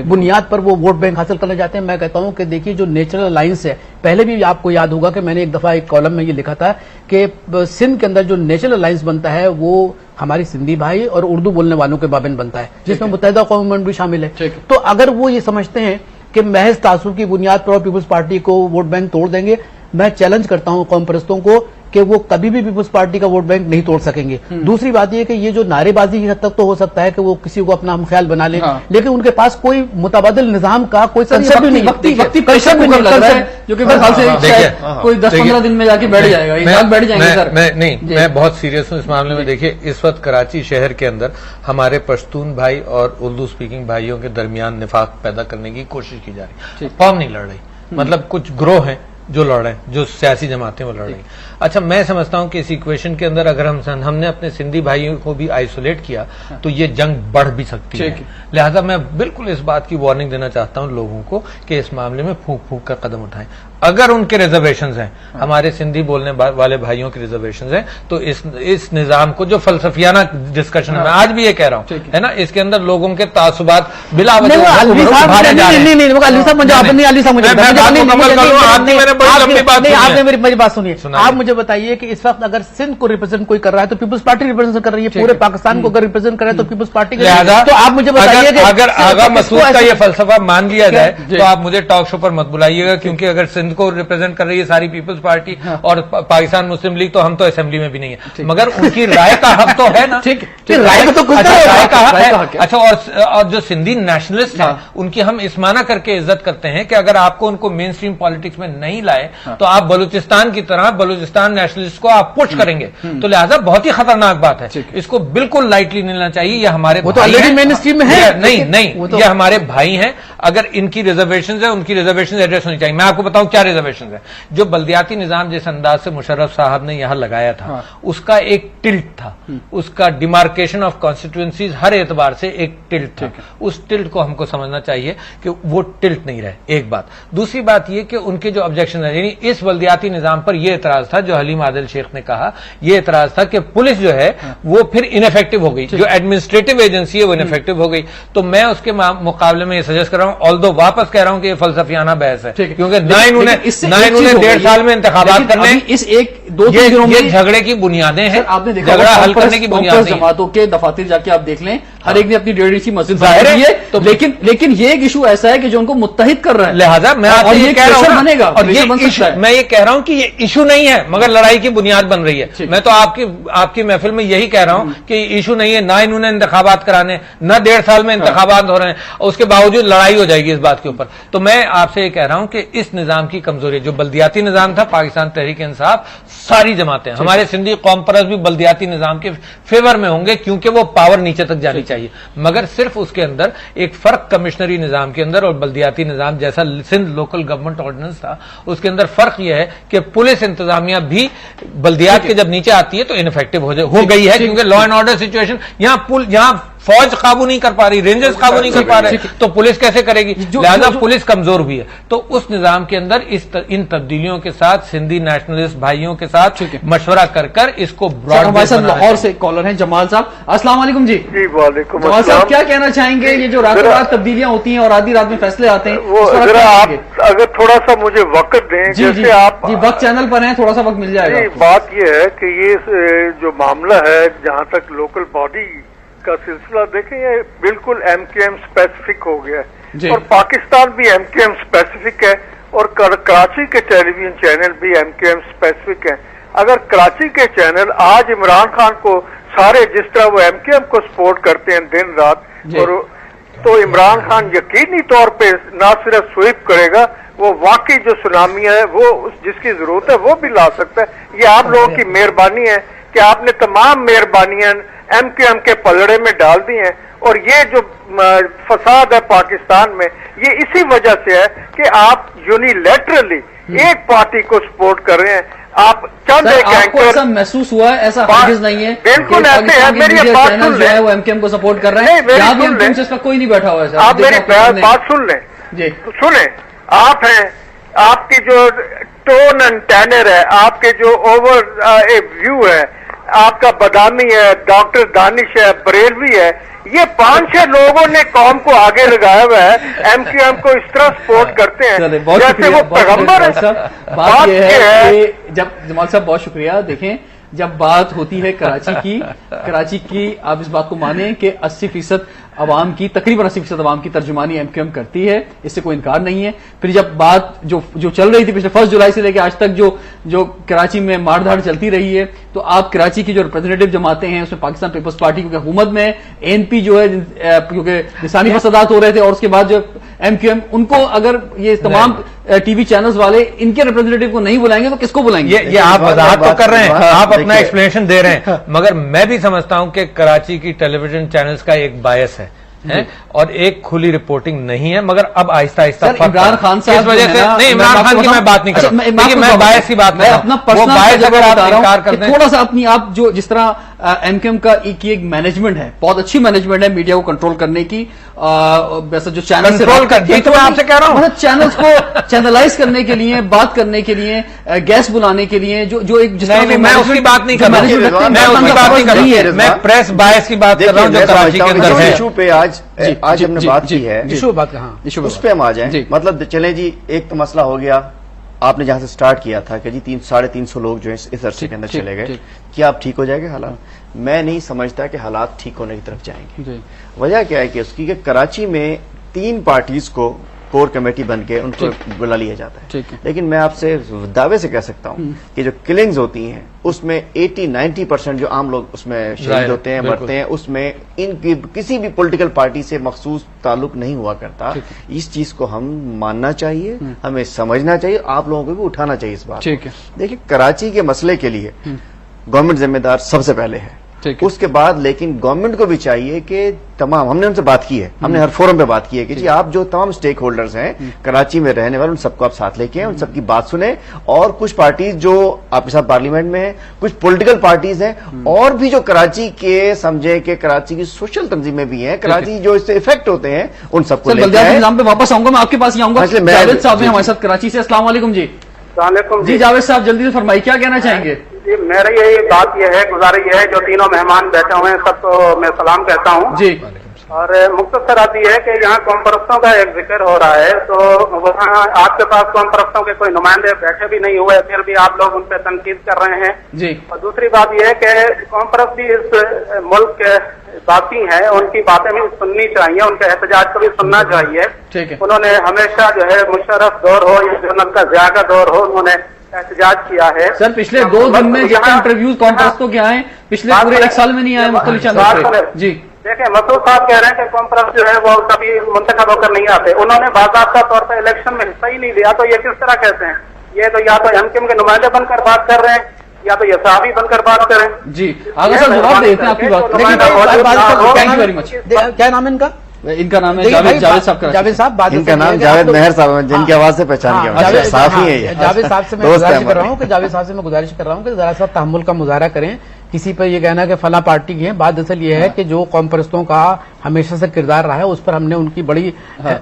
बुनियाद पर वो वोट बैंक हासिल करना चाहते हैं। मैं कहता हूं कि देखिए जो नेचुरल अलायंस है, पहले भी आपको याद होगा कि मैंने एक दफा एक कॉलम में ये लिखा था कि सिंध के अंदर जो नेचुरल अलायंस बनता है वो हमारी सिंधी भाई और उर्दू बोलने वालों के बाबिन बनता है, जिसमें मुत्तहिदा कौम भी शामिल है। तो अगर वो ये समझते हैं कि महज तासुब की बुनियाद पर पीपल्स पार्टी को वोट बैंक तोड़ देंगे, मैं चैलेंज करता हूं कौम परस्तों को कि वो कभी भी पीपल्स पार्टी का वोट बैंक नहीं तोड़ सकेंगे। दूसरी बात ये कि ये जो नारेबाजी की हद तक तो हो सकता है कि वो किसी को अपना हम ख्याल बना ले, लेकिन उनके पास कोई मुतबादिल निजाम का कोई कंसेप्ट भी नहीं, वक्ती प्रेशर भी लग रहा है जो कि मेरे ख्याल से शायद कोई 10-15 दिन में जाके बैठ जाएगा, एक साथ बैठ जाएंगे सर। मैं बहुत सीरियस हूँ इस मामले में। देखिए इस वक्त कराची शहर के अंदर हमारे पश्तून भाई और उर्दू स्पीकिंग भाइयों के दरमियान निफाक पैदा करने की कोशिश की जा रही है। कौम नहीं लड़ रही, मतलब कुछ ग्रोह हैं जो लड़ रहे हैं, जो सियासी जमातें वो लड़ रही हैं। अच्छा, मैं समझता हूं कि इस इक्वेशन के अंदर अगर हमने अपने सिंधी भाइयों को भी आइसोलेट किया तो ये जंग बढ़ भी सकती है। लिहाजा मैं बिल्कुल इस बात की वार्निंग देना चाहता हूं लोगों को कि इस मामले में फूंक फूंक कर कदम उठाएं। अगर उनके रिजर्वेशंस हैं, हमारे सिंधी बोलने वाले भाइयों के रिजर्वेशंस हैं, तो इस निजाम को जो फलसफियाना डिस्कशन मैं आज भी ये कह रहा हूं है ना, इसके अंदर लोगों के तासुबात बिला वजह मेरी बात सुनिए। आप मुझे बताइए कि इस वक्त अगर सिंध को रिप्रेजेंट कोई कर रहा है तो पीपल्स पार्टी रिप्रेजेंट कर रही है, पूरे पाकिस्तान को अगर रिप्रेजेंट कर रहा है तो पीपल्स पार्टी तो आप मुझे बताइए कि अगर आगा मसूद का ये फलसफा मान लिया जाए तो आप मुझे टॉक शो पर मत बुलाइएगा, क्योंकि अगर सिंध को रिप्रेजेंट कर रही है सारी पीपल्स पार्टी और पाकिस्तान मुस्लिम लीग तो हम तो असेंबली में भी नहीं है, मगर उनकी राय का हक तो है ना। राय तो राय का हक है। अच्छा, और जो सिंधी नेशनलिस्ट हैं उनकी हम इस माना करके इज्जत करते हैं कि अगर आपको उनको मेन स्ट्रीम पॉलिटिक्स में नहीं लाए तो आप बलूचिस्तान की तरह बलूचिस्तान नेशनलिस्ट को आप पुश करेंगे, तो लिहाजा बहुत ही खतरनाक बात है। इसको बिल्कुल लाइटली नहीं लेना चाहिए। ये हमारे वो तो ऑलरेडी मेन स्ट्रीम में है। नहीं, ये हमारे भाई हैं। अगर इनकी रिजर्वेशन है उनकी रिजर्वेशन एड्रेस होनी चाहिए। मैं आपको बताऊं क्या रिजर्वेशन है। जो बल्दियाती निजाम जिस अंदाज से मुशर्रफ साहब ने यहां लगाया था उसका एक टिल्ट था, उसका डिमार्केशन ऑफ कॉन्स्टिट्यूएंसीज हर एतबार से एक टिल्ट था। उस टिल्ट को हमको समझना चाहिए कि वो टिल्ट नहीं रहे, एक बात। दूसरी बात ये कि उनके जो ऑब्जेक्शन है, यानी इस बल्दियाती निजाम पर यह एतराज था जो हलीम आदिल शेख ने कहा, यह एतराज था कि पुलिस जो है वो फिर इनफेक्टिव हो गई, जो एडमिनिस्ट्रेटिव एजेंसी है वो इनफेक्टिव हो गई। तो मैं उसके मुकाबले में ये सजेस्ट कर रहा हूं, ऑल्दो वापस कह रहा हूं कि ये फलसफियाना बहस है, क्योंकि ना इन्होंने 1.5 साल में इंतखाबात करने, इस एक दो दिनों में झगड़े की बुनियादें हैं। आपने देखा झगड़ा हल करने की बुनियादें जमातों के दफातर जाके आप देख लें, हर एक ने अपनी 1.5 मस्जिद जाहिर है, तो लेकिन ये एक इशू ऐसा है कि जो उनको मुत्तहिद कर रहा है। लिहाजा मैं आपसे ये कह रहा हूं बनेगा और ये मैं ये कह रहा हूं कि ये इशू नहीं है मगर लड़ाई की बुनियाद बन रही है। मैं तो आपकी महफिल में यही कह रहा हूं कि इशू नहीं है, ना इन्होंने इंतखाबात कराने, ना 1.5 साल में इंतखाबात हो रहे हैं, उसके बावजूद लड़ाई हो जाएगी इस बात के ऊपर। तो मैं आपसे ये कह रहा हूं कि इस निजाम की कमजोरी, जो बल्दियाती निजाम था, पाकिस्तान तहरीक इंसाफ, सारी जमातें, हमारे सिंधी कौम परस्त भी बल्दियाती निजाम के फेवर में होंगे क्योंकि वो पावर नीचे तक जानी चाहिए, मगर सिर्फ उसके अंदर एक फर्क कमिश्नरी निजाम के अंदर और बल्दियाती निजाम जैसा सिंध लोकल गवर्नमेंट ऑर्डिनेंस था उसके अंदर फर्क यह है कि पुलिस इंतजामिया भी बल्दियात के जब नीचे आती है तो इनफेक्टिव हो गई है, क्योंकि लॉ एंड ऑर्डर सिचुएशन यहां फौज काबू नहीं कर पा रही, रेंजर्स काबू नहीं कर पा रहे, तो पुलिस कैसे करेगी? लिहाजा पुलिस कमजोर भी है। तो उस निजाम के अंदर इन तब्दीलियों के साथ सिंधी नेशनलिस्ट भाइयों के साथ मशवरा कर इसको हमारे साथ लाहौर से कॉलर हैं जमाल साहब। अस्सलाम वालेकुम जी। जी वालेकुम जमाल साहब, क्या कहना चाहेंगे ये जो रातों रात तब्दीलियां होती हैं और आधी रात में फैसले आते हैं? वो जरा आप अगर थोड़ा सा मुझे वक्त दें, जैसे आप जी वक्त चैनल पर हैं, थोड़ा सा वक्त मिल जाएगा। बात ये है कि ये जो मामला है, जहाँ तक लोकल बॉडी का सिलसिला देखें, ये बिल्कुल एमकेएम स्पेसिफिक हो गया है और पाकिस्तान भी एमकेएम स्पेसिफिक है और कराची के टेलीविजन चैनल भी एमकेएम स्पेसिफिक है। अगर कराची के चैनल आज इमरान खान को सारे जिस तरह वो एमकेएम को सपोर्ट करते हैं दिन रात, और तो इमरान खान यकीनी तौर पे ना सिर्फ स्वीप करेगा, वो वाकई जो सुनामी है वो जिसकी जरूरत है वो भी ला सकता है। ये आप लोगों की मेहरबानी है कि आपने तमाम मेहरबानियां एमकेएम के पलड़े में डाल दी हैं, और ये जो फसाद है पाकिस्तान में, ये इसी वजह से है कि आप यूनिलैटरली एक पार्टी को सपोर्ट कर रहे हैं। आप चंद एक आपको ऐसा महसूस हुआ है? ऐसा हरगिज नहीं है, बिल्कुल ऐसे है। मेरी बात सुन जो है वो एमकेएम को सपोर्ट कर रहे हैं, यहाँ भी एमकेएम से इसका कोई नहीं बैठा हुआ है। आप मेरी बात सुन लें जी, सुने। आप हैं, आपकी जो टोन एंड टैनर है, आपके जो ओवर व्यू है, आपका बदामी है, डॉक्टर दानिश है, बरेलवी है, ये 5-6 लोगों ने कौम को आगे लगाया हुआ है, एमकेएम को इस तरह सपोर्ट करते हैं जैसे वो पैगंबर है। बात ये है कि जब जमाल साहब बहुत शुक्रिया। देखें, जब बात होती है कराची की आप इस बात को माने कि 80% अवाम की, तकरीबन 80% अवाम की तर्जुमानी एमकेएम करती है, इससे कोई इनकार नहीं है। फिर जब बात जो चल रही थी पिछले 1 जुलाई से लेकर आज तक जो कराची में मारधाड़ चलती रही है, तो आप कराची की जो रिप्रेजेंटेटिव जमाते हैं उसमें पाकिस्तान पीपल्स पार्टी की हुकूमत में एनपी जो है, क्योंकि निशानी फसादात हो रहे थे, और उसके बाद जो एमकेएम, उनको अगर ये तमाम टीवी चैनल्स वाले इनके रिप्रेजेंटेटिव को नहीं बुलाएंगे तो किसको बुलाएंगे? ये आप वजाहत तो कर रहे हैं, आप अपना एक्सप्लेनेशन दे रहे हैं, मगर मैं भी समझता हूं कि कराची की टेलीविजन चैनल्स का एक बायस है और एक खुली रिपोर्टिंग नहीं है, मगर अब आहिस्ता आहिस्ता इमरान खान साहब इस वजह से नहीं, इमरान खान की मैं बात नहीं कर रहा हूं, देखिए मैं बायस की बात कर रहा हूं, अपना पर्सनल बायस अगर आप इनकार कर दें, थोड़ा सा अपनी आप जो जिस तरह एमकेएम का एक मैनेजमेंट है, बहुत अच्छी मैनेजमेंट है मीडिया को कंट्रोल करने की, वैसे जो चैनल से कंट्रोल करती है, तो मैं आपसे कह रहा हूं मतलब चैनल्स को चैनलाइज करने के लिए, बात करने के लिए, गेस्ट बुलाने के लिए, जो एक जिस तरह मैं उसकी बात नहीं कर रहा हूं, मैं उसकी बात नहीं कर रहा हूं, मैं प्रेस बायस की बात कर रहा हूं जो कराची के अंदर है। इशू पे आज हमने बात की है, उस पे हम आ जाएं। मतलब चले जी, एक तो मसला हो गया, आपने जहां से स्टार्ट किया था कि जी 300-350 लोग जो है इस अरसे के अंदर चले गए, क्या आप ठीक हो जाएंगे हालात? मैं नहीं समझता कि हालात ठीक होने की तरफ जाएंगे। वजह क्या है कि उसकी कि कराची में 3 पार्टीज को कोर कमेटी बन के उनको बुला लिया जाता है, लेकिन मैं आपसे दावे से कह सकता हूं कि जो किलिंग्स होती हैं उसमें 80-90% जो आम लोग उसमें शहीद होते हैं, मरते हैं, उसमें इनकी किसी भी पॉलिटिकल पार्टी से मखसूस ताल्लुक नहीं हुआ करता। इस चीज को हम मानना चाहिए, हमें समझना चाहिए, आप लोगों को भी उठाना चाहिए इस बात। देखिए, कराची के मसले के लिए गवर्नमेंट जिम्मेदार सबसे पहले है, उसके बाद लेकिन गवर्नमेंट को भी चाहिए कि तमाम, हमने उनसे बात की है, हमने हर फोरम पे बात की है कि जी आप जो तमाम स्टेक होल्डर्स हैं कराची में रहने वाले, उन सबको आप साथ लेके आए, उन सबकी बात सुने, और कुछ पार्टीज जो आपके साथ पार्लियामेंट में है, कुछ पॉलिटिकल पार्टीज हैं, और भी जो कराची के समझे कि कराची की सोशल तंजीमें भी हैं, कराची जो इससे इफेक्ट होते हैं, उन सबको लेके आए। पे वापस आऊंगा, मैं आपके पास ही आऊंगा। जावेद साहब हैं हमारे साथ कराची से। अस्सलाम वालेकुम जी। जी जावेद साहब, जल्दी से फरमाइए, क्या कहना चाहेंगे? जी, मेरा यही बात यह है, गुजारिश यह है, जो तीनों मेहमान बैठे हुए हैं सबको मैं सलाम कहता हूँ जी। और मुख्तसर आती है कि यहाँ कौम परस्तों का एक जिक्र हो रहा है, तो वहाँ आपके पास कौम परस्तों के कोई नुमाइंदे बैठे भी नहीं हुए, फिर भी आप लोग उन पर तनकीद कर रहे हैं जी। और दूसरी बात यह है कि कौम परस्त भी इस मुल्क के बाकी हैं, उनकी बातें भी सुननी चाहिए, उनके एहतजाज को भी सुनना चाहिए। उन्होंने हमेशा जो है मुशर्रफ दौर हो या जनरल का ज़िया का दौर हो, उन्होंने एहतजाज किया है। सर पिछले 2 दिन में जितने इंटरव्यूज कॉन्फ्रेंस के आए, पिछले पूरे 1 साल में नहीं आए मुख्तलिफ चैनल पे जी। देखिए, मसूद साहब कह रहे हैं कि कॉन्फ्रेंस जो है वो कभी मुंतखब होकर नहीं आते, उन्होंने बाकायदा तौर पर इलेक्शन में हिस्सा ही नहीं लिया, तो ये किस तरह कहते हैं? ये तो या तो एमकेएम के नुमाइंदे बनकर बात कर रहे हैं या तो ये सहाबी बनकर बात करें। जी आगे सर जवाब देते हैं आपकी बात। Thank you very much. क्या नाम है इनका? इनका नाम है जावेद साहब। जावेद साहब, इनका नाम जावेद मेहर साहब, जिनकी आवाज से पहचान किया, साफ ही है। जावेद साहब से मैं गुजारिश कर रहा हूँ कि जरा सा तहम्मुल का मुजाहरा करें किसी पर ये कहना कि फला पार्टी की है। बात दरअसल ये है कि जो कौम परस्तों का हमेशा से किरदार रहा है उस पर हमने उनकी बड़ी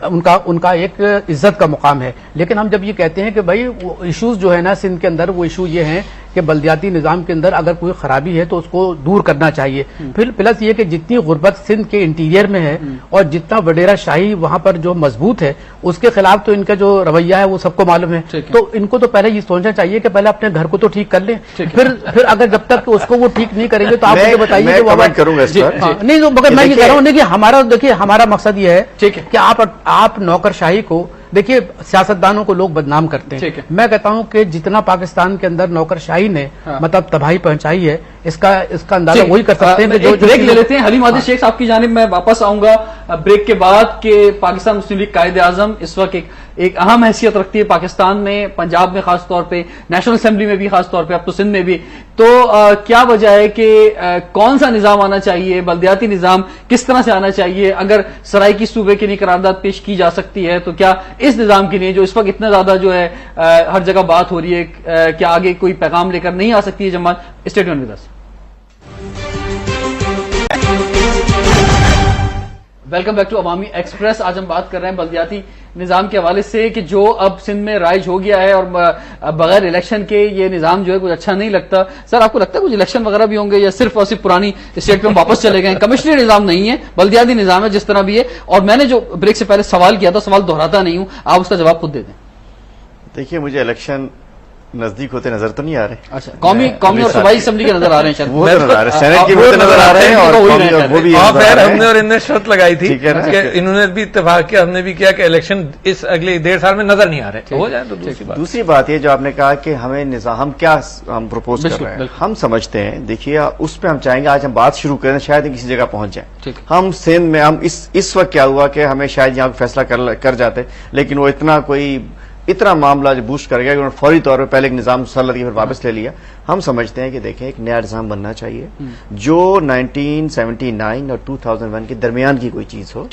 उनका एक इज्जत का मुकाम है। लेकिन हम जब ये कहते हैं कि भाई वो इश्यूज जो है ना सिंध के अंदर, वो इशू ये हैं कि बल्दियाती निजाम के अंदर अगर कोई खराबी है तो उसको दूर करना चाहिए। फिर प्लस ये कि जितनी गुर्बत सिंध के इंटीरियर में है और जितना वडेरा शाही वहां पर जो मजबूत है, उसके खिलाफ तो इनका जो रवैया है वो सबको मालूम है। तो इनको तो पहले ये सोचना चाहिए कि पहले अपने घर को तो ठीक कर लें, फिर अगर जब तक उसको वो ठीक नहीं करेंगे तो आप मुझे बताइए कि कमेंट करूंगा इस पर। नहीं, मगर मैं ये कह रहा हूँ कि हमारा मकसद ये है कि आप नौकरशाही को देखिए, सियासतदानों को लोग बदनाम करते हैं। मैं कहता हूं कि जितना पाकिस्तान के अंदर नौकरशाही ने मतलब तबाही पहुंचाई है, इसका अंदाजा वही कर सकते हैं कि जो ब्रेक ले लेते हैं। हलीम आदिल शेख साहब की जानिब मैं वापस आऊंगा ब्रेक के बाद कि पाकिस्तान मुस्लिम लीग कायदे आजम इस वक्त एक अहम हैसियत रखती है पाकिस्तान में, पंजाब में खास तौर पे, नेशनल असेंबली में भी खास तौर पे, अब तो सिंध में भी। तो क्या वजह है कि कौन सा निजाम आना चाहिए, बल्दियाती निजाम किस तरह से आना चाहिए? अगर सराइकी सूबे के लिए करारदाद पेश की जा सकती है तो क्या इस निजाम के लिए जो इस वक्त इतना ज्यादा जो है हर जगह बात हो रही है, क्या आगे कोई पैगाम लेकर नहीं आ सकती है जमात? Stay tuned with us. Welcome back to Awami express. आज हम बात कर रहे हैं बल्दियाती निजाम के हवाले से कि जो अब सिंध में राइज हो गया है और बगैर इलेक्शन के ये निजाम जो है कुछ अच्छा नहीं लगता। सर, आपको लगता है कुछ इलेक्शन वगैरह भी होंगे या सिर्फ और सिर्फ पुरानी स्टेट में वापस चले गए? कमिश्नरी निजाम नहीं है, बल्दियाती निजाम है जिस तरह भी है। और मैंने जो ब्रेक से पहले सवाल किया था, सवाल दोहराता नहीं हूं, आप उसका जवाब खुद दे दें। देखिए, मुझे इलेक्शन नजदीक होते नजर तो नहीं आ रहे। अच्छा, कौमी और सूबाई असेंबली के नजर आ रहे हैं, शायद वो नजर आ रहे हैं, सेनेट के भी नजर आ रहे हैं और वो भी हमने और इनने शर्त लगाई थी कि इन्होंने भी इत्तेफाक किया, हमने भी किया कि इलेक्शन इस अगले 1.5 साल में नजर नहीं आ रहे, हो जाए तो दूसरी बात ये जो आपने कहा कि हमें निजाम, हम क्या हम प्रपोज कर रहे हैं, हम समझते हैं। देखिए, उस पर हम चाहेंगे आज हम बात शुरू करें, शायद किसी जगह पहुंच जाए। हम सिंध में हम इस वक्त क्या हुआ कि हमें शायद यहाँ फैसला कर जाते, लेकिन वो इतना मामला जो बूस्ट कर गया कि उन्होंने फौरी तौर पर पहले एक निजाम मुसल्लत किया, फिर वापस ले लिया। हम समझते हैं कि देखें, एक नया निजाम बनना चाहिए जो 1979 और 2001 के दरमियान की कोई चीज हो,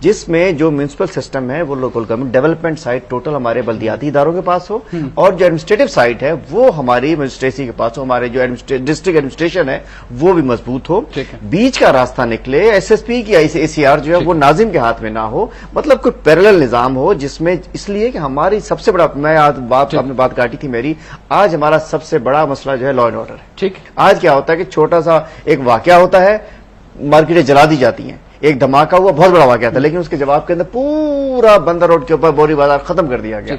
जिसमें जो म्यूनिसिपल सिस्टम है वो local government development side total हमारे बल्दियाती इदारों के पास हो, और जो एडमिनिस्ट्रेटिव साइड है वो हमारी मजिस्ट्रेसी के पास हो, हमारे जो डिस्ट्रिक्ट एडमिनिस्ट्रेशन है वो भी मजबूत हो, बीच का रास्ता निकले। SSP की ACR जो है वो नाजिम के हाथ में ना हो, मतलब कोई पैरेलल निजाम हो जिसमें, इसलिए कि हमारी सबसे बड़ा, मैं आज आपने बात काटी थी मेरी, आज हमारा सबसे बड़ा मसला जो है लॉ एंड ऑर्डर है। ठीक, आज क्या होता है कि छोटा सा एक वाकया होता है, मार्केटें जला दी जाती हैं, एक धमाका हुआ, बहुत बड़ा वाकया था, लेकिन उसके जवाब के अंदर पूरा बंदर रोड के ऊपर बोरी बाजार खत्म कर दिया गया।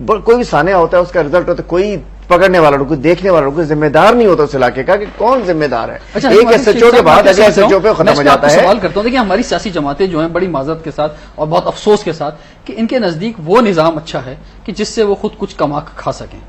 कोई भी सानिया होता है, उसका रिजल्ट होता है, कोई पकड़ने वाला कोई देखने वाला कोई जिम्मेदार नहीं होता उस इलाके का कि कौन जिम्मेदार है। अच्छा, एक SHO के बाद अगले SHO पे खत्म हो जाता है। सवाल करता हूं, देखिए हमारी सियासी जमातें जो हैं बड़ी माजरत के साथ और बहुत अफसोस के साथ कि इनके नजदीक वो निजाम अच्छा है कि जिससे वो खुद कुछ कमा खा सकें,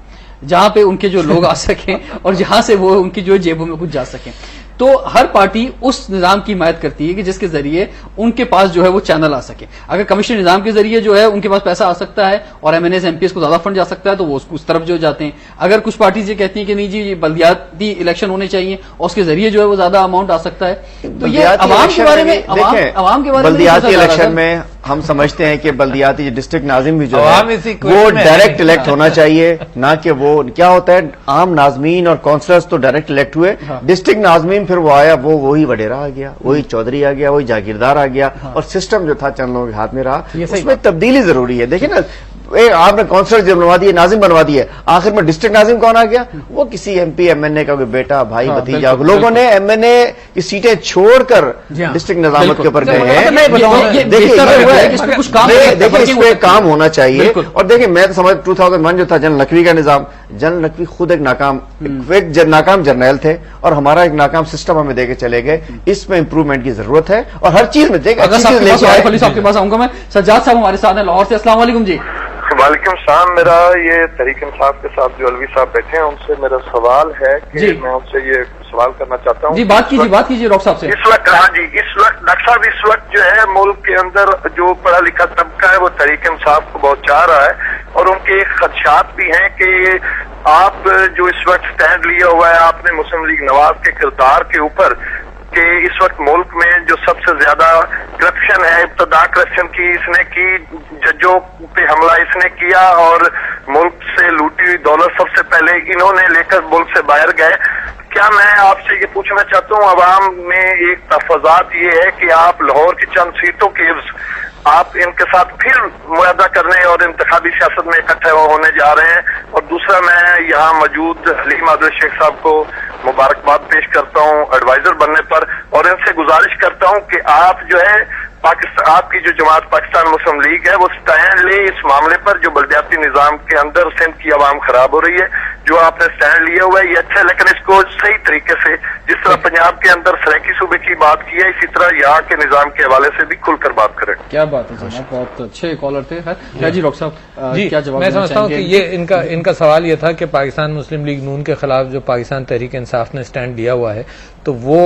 जहां पे उनके जो लोग आ सकें और जहां से वो उनकी जो जेबों में कुछ जा सकें। तो हर पार्टी उस निजाम की हिमायत करती है कि जिसके जरिए उनके पास जो है वो चैनल आ सके। अगर कमिश्नर निजाम के जरिए जो है उनके पास पैसा आ सकता है और MNAs MPs को ज्यादा फंड जा सकता है तो वो उस तरफ जो जाते हैं। अगर कुछ पार्टीज ये कहती हैं कि नहीं जी ये बल्दियाती इलेक्शन होने चाहिए और उसके जरिए जो है वो ज्यादा अमाउंट आ सकता है, तो ये अवाम के बारे में, अवाम के बारे में बल्दियाती इलेक्शन में हम समझते हैं कि बल्दियाती डिस्ट्रिक्ट नाजिम भी जो है वो डायरेक्ट इलेक्ट होना चाहिए, ना कि वो क्या होता है आम नाजमीन और काउंसलर्स तो डायरेक्ट इलेक्ट हुए, डिस्ट्रिक्ट नाजमीन फिर वो आया, वही वडेरा आ गया, वही चौधरी आ गया, वही जागीरदार आ गया, और सिस्टम जो था चंद लोगों के हाथ में रहा। उसमें तब्दीली जरूरी है। देखिए ना, आपने काउंसलर जब बनवा दिए, नाजिम बनवा दिए, आखिर में डिस्ट्रिक्ट नाजिम कौन आ गया? वो किसी MP MNA का कोई बेटा भाई भतीजा। लोगों ने MNA की सीटें छोड़कर डिस्ट्रिक्ट निजामत के ऊपर गए हैं। देखिए, इस पे काम होना चाहिए। और देखिए, मैं तो समझ 2001 जो था जनरल नकवी का निजाम, जनरल नकवी खुद एक नाकाम जर्नल थे और हमारा एक नाकाम सिस्टम हमें देके चले गए। इसमें इंप्रूवमेंट की जरूरत है और हर चीज में देखिए। आपके पास आऊंगा मैं। सज्जाद साहब हमारे साथ हैं लाहौर से। अस्सलाम वालेकुम जी। वालेकुम सलाम। मेरा ये तहरीक इंसाफ के साथ जो अलवी साहब बैठे हैं उनसे मेरा सवाल है कि मैं उनसे ये सवाल करना चाहता हूँ। जी बात कीजिए डॉक्टर साहब से। इस वक्त, हाँ जी, इस वक्त डॉक्टर साहब, इस वक्त जो है मुल्क के अंदर जो पढ़ा लिखा तबका है वो तहरीक इंसाफ को बहुत चाह रहा है और उनके खदशात भी हैं कि आप जो इस वक्त स्टैंड लिया हुआ है आपने मुस्लिम लीग नवाज के किरदार के ऊपर, कि इस वक्त मुल्क में जो सबसे ज्यादा करप्शन है, इब्तदा करप्शन की इसने की, जजों पे हमला इसने किया और मुल्क से लूटी हुई दौलत सबसे पहले इन्होंने लेकर मुल्क से बाहर गए। کیا میں آپ سے یہ پوچھنا چاہتا ہوں، عوام میں ایک تفاضات یہ ہے کہ آپ لاہور کی چند سیٹوں کے عوض آپ ان کے ساتھ پھر معاہدہ کرنے اور انتخابی سیاست میں اکٹھے ہونے جا رہے ہیں، اور دوسرا میں یہاں موجود حلیم عادل شیخ صاحب کو مبارکباد پیش کرتا ہوں ایڈوائزر بننے پر، اور ان سے گزارش کرتا ہوں کہ آپ جو ہے پاکستان، آپ کی جو جماعت پاکستان مسلم لیگ ہے وہ سٹینڈ لے اس معاملے پر جو بلدیاتی نظام کے اندر سندھ کی عوام خراب ہو رہی ہے. جو آپ نے سٹینڈ لیا ہوا ہے یہ اچھا ہے، لیکن اس کو صحیح طریقے سے، جس طرح پنجاب کے اندر سریکی صوبے کی بات کی ہے اسی طرح یہاں کے نظام کے حوالے سے بھی کھل کر بات کریں. کیا بات ہے جناب، بہت اچھے کالر تھے. جی ڈاکٹر صاحب جی کیا جواب؟ میں سمجھتا ہوں کہ یہ ان کا سوال یہ تھا کہ پاکستان مسلم لیگ نون کے خلاف جو پاکستان تحریک انصاف نے سٹینڈ لیا ہوا ہے تو وہ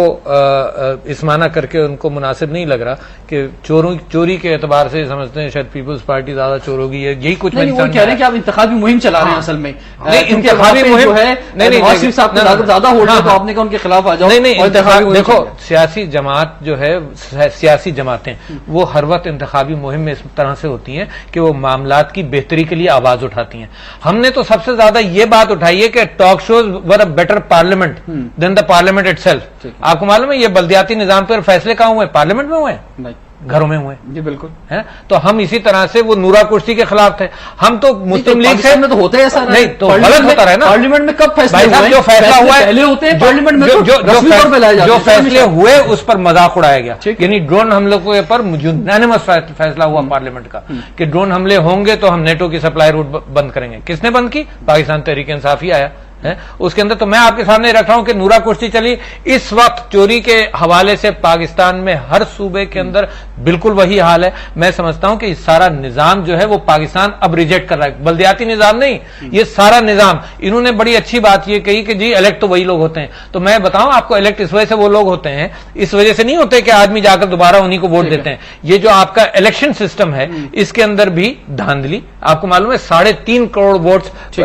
اس معنی کر کے ان کو مناسب نہیں لگ رہا کہ چوری کے اعتبار سے سمجھتے ہیں شاید پیپلز پارٹی زیادہ چور ہوگی، یہی کچھ نہیں. وہ کہہ رہے ہیں کہ آپ انتخابی مہم چلا رہے ہیں اصل میں. انتخابی مہم جو ہے نواز شریف صاحب کو زیادہ ہو رہا ہے تو آپ نے کہا ان کے خلاف آ جاؤ. نہیں دیکھو، سیاسی جماعت جو ہے، سیاسی جماعتیں وہ ہر وقت انتخابی مہم میں اس طرح سے ہوتی ہیں کہ وہ معاملات کی بہتری کے لیے آواز اٹھاتی ہیں. ہم نے تو سب سے زیادہ یہ بات اٹھائی ہے کہ talk shows are a better parliament than the parliament itself. آپ کو معلوم ہے یہ بلدیاتی نظام پر فیصلے کہاں ہوئے؟ پارلیمنٹ میں ہوئے ہیں، گھروں میں ہوئے. جی بالکل. تو ہم اسی طرح سے وہ نورا کرسی کے خلاف تھے. ہم تو مسلم لیگ سے تو ہوتا ہے ایسا نہیں تو غلط ہوتا رہے نا. پارلیمنٹ میں کب فیصلے ہوئے؟ جو فیصلہ ہوا ہے پہلے ہوتے ہیں پارلیمنٹ میں، جو فیصلے ہوئے اس پر مذاق اڑایا گیا. یعنی ڈرون حملوں کے اوپر یونانیمس فیصلہ ہوا پارلیمنٹ کا کہ ڈرون حملے ہوں گے تو ہم نیٹو کی سپلائی روٹ بند کریں گے. کس نے بند کی؟ پاکستان تحریک انصاف ہی آیا. اس کے اندر تو میں آپ کے سامنے رکھ رہا ہوں کہ نورا کرسی چلی. اس وقت چوری کے حوالے سے پاکستان میں ہر صوبے کے اندر بالکل وہی حال ہے. میں سمجھتا ہوں کہ سارا نظام جو ہے وہ پاکستان اب ریجیکٹ کر رہا ہے. بلدیاتی نظام نہیں، یہ سارا نظام. انہوں نے بڑی اچھی بات یہ کہی کہ جی الیکٹ تو وہی لوگ ہوتے ہیں. تو میں بتاؤں آپ کو، الیکٹ اس وجہ سے وہ لوگ ہوتے ہیں، اس وجہ سے نہیں ہوتے کہ آدمی جا کر دوبارہ انہی کو ووٹ دیتے ہیں. یہ جو آپ کا الیکشن سسٹم ہے اس کے اندر بھی دھاندلی. آپ کو معلوم ہے 3.5 کروڑ ووٹس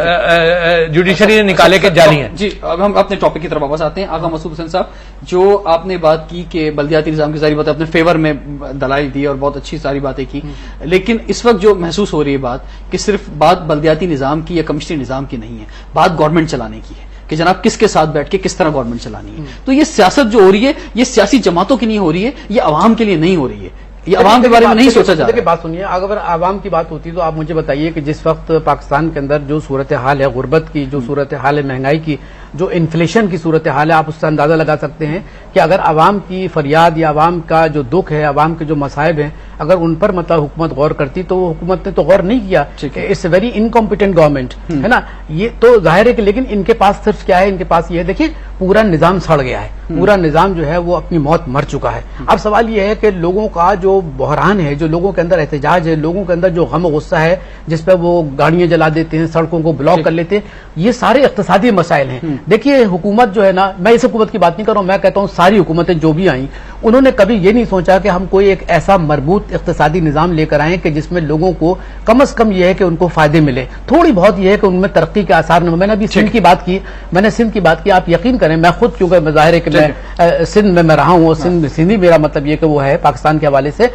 جوڈیشری نے نکالے کے جعلی ہیں. جی اب ہم اپنے ٹاپک کی طرف واپس آتے ہیں. آقا مسعود حسین صاحب، جو آپ نے بات کی کہ بلدیاتی نظام کی ساری باتیں اپنے فیور میں دلائل دی اور بہت اچھی ساری باتیں کی، لیکن اس وقت جو محسوس ہو رہی ہے بات کہ صرف بات بلدیاتی نظام کی یا کمشنری نظام کی نہیں ہے، بات گورنمنٹ چلانے کی ہے کہ جناب کس کے ساتھ بیٹھ کے کس طرح گورنمنٹ چلانی ہے. تو یہ سیاست جو ہو رہی ہے یہ سیاسی جماعتوں کی نہیں ہو رہی ہے، یہ عوام کے لیے نہیں ہو رہی ہے. یہ عوام کے بارے میں نہیں سوچا جا رہا. دیکھیے بات سنیے، اگر عوام کی بات ہوتی تو آپ مجھے بتائیے کہ جس وقت پاکستان کے اندر جو صورتحال ہے غربت کی، جو صورتحال ہے مہنگائی کی، جو انفلیشن کی صورتحال ہے، آپ اس سے اندازہ لگا سکتے ہیں کہ اگر عوام کی فریاد یا عوام کا جو دکھ ہے، عوام کے جو مصائب ہیں، اگر ان پر مطلب حکومت غور کرتی تو وہ حکومت نے تو غور نہیں کیا. It's a very incompetent government ہے نا. یہ تو ظاہر ہے کہ لیکن ان کے پاس صرف کیا ہے، ان کے پاس یہ ہے، دیکھیے پورا نظام سڑ گیا ہے، پورا نظام جو ہے وہ اپنی موت مر چکا ہے. اب سوال یہ ہے کہ لوگوں کا جو بحران ہے، جو لوگوں کے اندر احتجاج ہے، لوگوں کے اندر جو غم و غصہ ہے، جس پہ وہ گاڑیاں جلا دیتے ہیں، سڑکوں کو بلاک کر لیتے ہیں، یہ سارے اقتصادی مسائل ہیں. دیکھیے حکومت جو ہے نا، میں اس حکومت کی بات نہیں کر رہا ہوں، میں کہتا ہوں ساری حکومتیں جو بھی آئیں انہوں نے کبھی یہ نہیں سوچا کہ ہم کوئی ایک ایسا مربوط اقتصادی نظام لے کر آئیں کہ جس میں لوگوں کو کم از کم یہ ہے کہ ان کو فائدے ملے، تھوڑی بہت یہ ہے کہ ان میں ترقی کے آثار میں. میں نے ابھی سندھ کی بات کی، میں نے سندھ کی بات کی. آپ یقین کریں میں خود کیونکہ ظاہر ہے کہ میں سندھ میں رہا ہوں اور سندھی میرا مطلب یہ کہ وہ ہے پاکستان کے حوالے سے.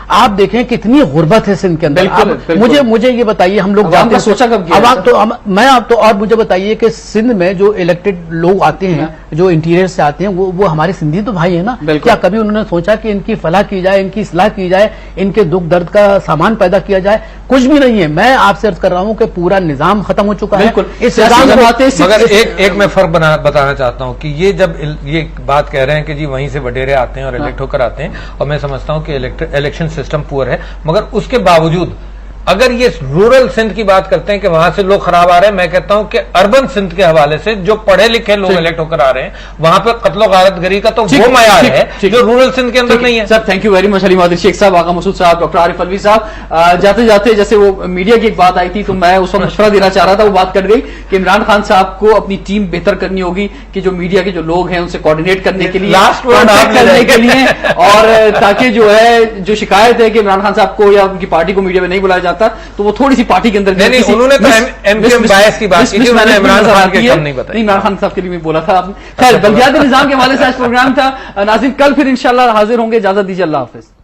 آپ دیکھیں کتنی غربت ہے سندھ کے اندر. مجھے یہ بتائیے ہم لوگ سوچا کب میں آپ تو، اور مجھے بتائیے کہ سندھ میں جو الیکٹڈ لوگ آتے ہیں، جو انٹیریئر سے آتے ہیں، وہ ہمارے سندھی تو بھائی ہیں نا. کیا کبھی انہوں نے سوچا کہ ان کی فلاح کی جائے، ان کی اصلاح کی جائے، ان کے دکھ درد کا سامان پیدا کیا جائے؟ کچھ بھی نہیں ہے. میں آپ سے عرض کر رہا ہوں کہ پورا نظام ختم ہو چکا ہے. مگر ایک میں فرق بتانا چاہتا ہوں کہ یہ جب یہ بات کہہ رہے ہیں کہ جی وہیں سے وڈیرے آتے ہیں اور الیکٹ ہو کر آتے ہیں، اور میں سمجھتا ہوں کہ الیکشن سسٹم پور ہے، مگر اس کے باوجود اگر یہ رورل سندھ کی بات کرتے ہیں کہ وہاں سے لوگ خراب آ رہے ہیں، میں کہتا ہوں کہ اربن سندھ کے حوالے سے جو پڑھے لکھے لوگ الیکٹ ہو کر آ رہے ہیں وہاں پہ قتل و غارت گری کا تو وہ معیار ہے جو رورل سندھ کے اندر نہیں ہے. Sir thank you very much Haleem Adil Sheikh Sahab, آقا مسعود صاحب، ڈاکٹر عارف الوی صاحب. جاتے جاتے جیسے وہ میڈیا کی ایک بات آئی تھی تو میں اس وقت مشورہ دینا چاہ رہا تھا، وہ بات کٹ گئی کہ عمران خان صاحب کو اپنی ٹیم بہتر کرنی ہوگی کہ جو میڈیا کے جو لوگ ہیں ان سے کوآرڈینیٹ کرنے کے لیے، کرنے کے لیے، اور تاکہ جو ہے جو شکایت ہے کہ عمران خان صاحب کو یا ان کی پارٹی کو میڈیا میں نہیں بلایا جاتا تو وہ تھوڑی سی پارٹی کے اندر انہوں نے بایس کی بات کی، عمران خان کے کم نہیں بتایا. عمران خان صاحب کے لیے میں بولا تھا. خیر بلدیاتی نظام کے حوالے سے آج پروگرام تھا. ناظرین کل پھر انشاءاللہ حاضر ہوں گے. اجازت دیجیے، اللہ حافظ.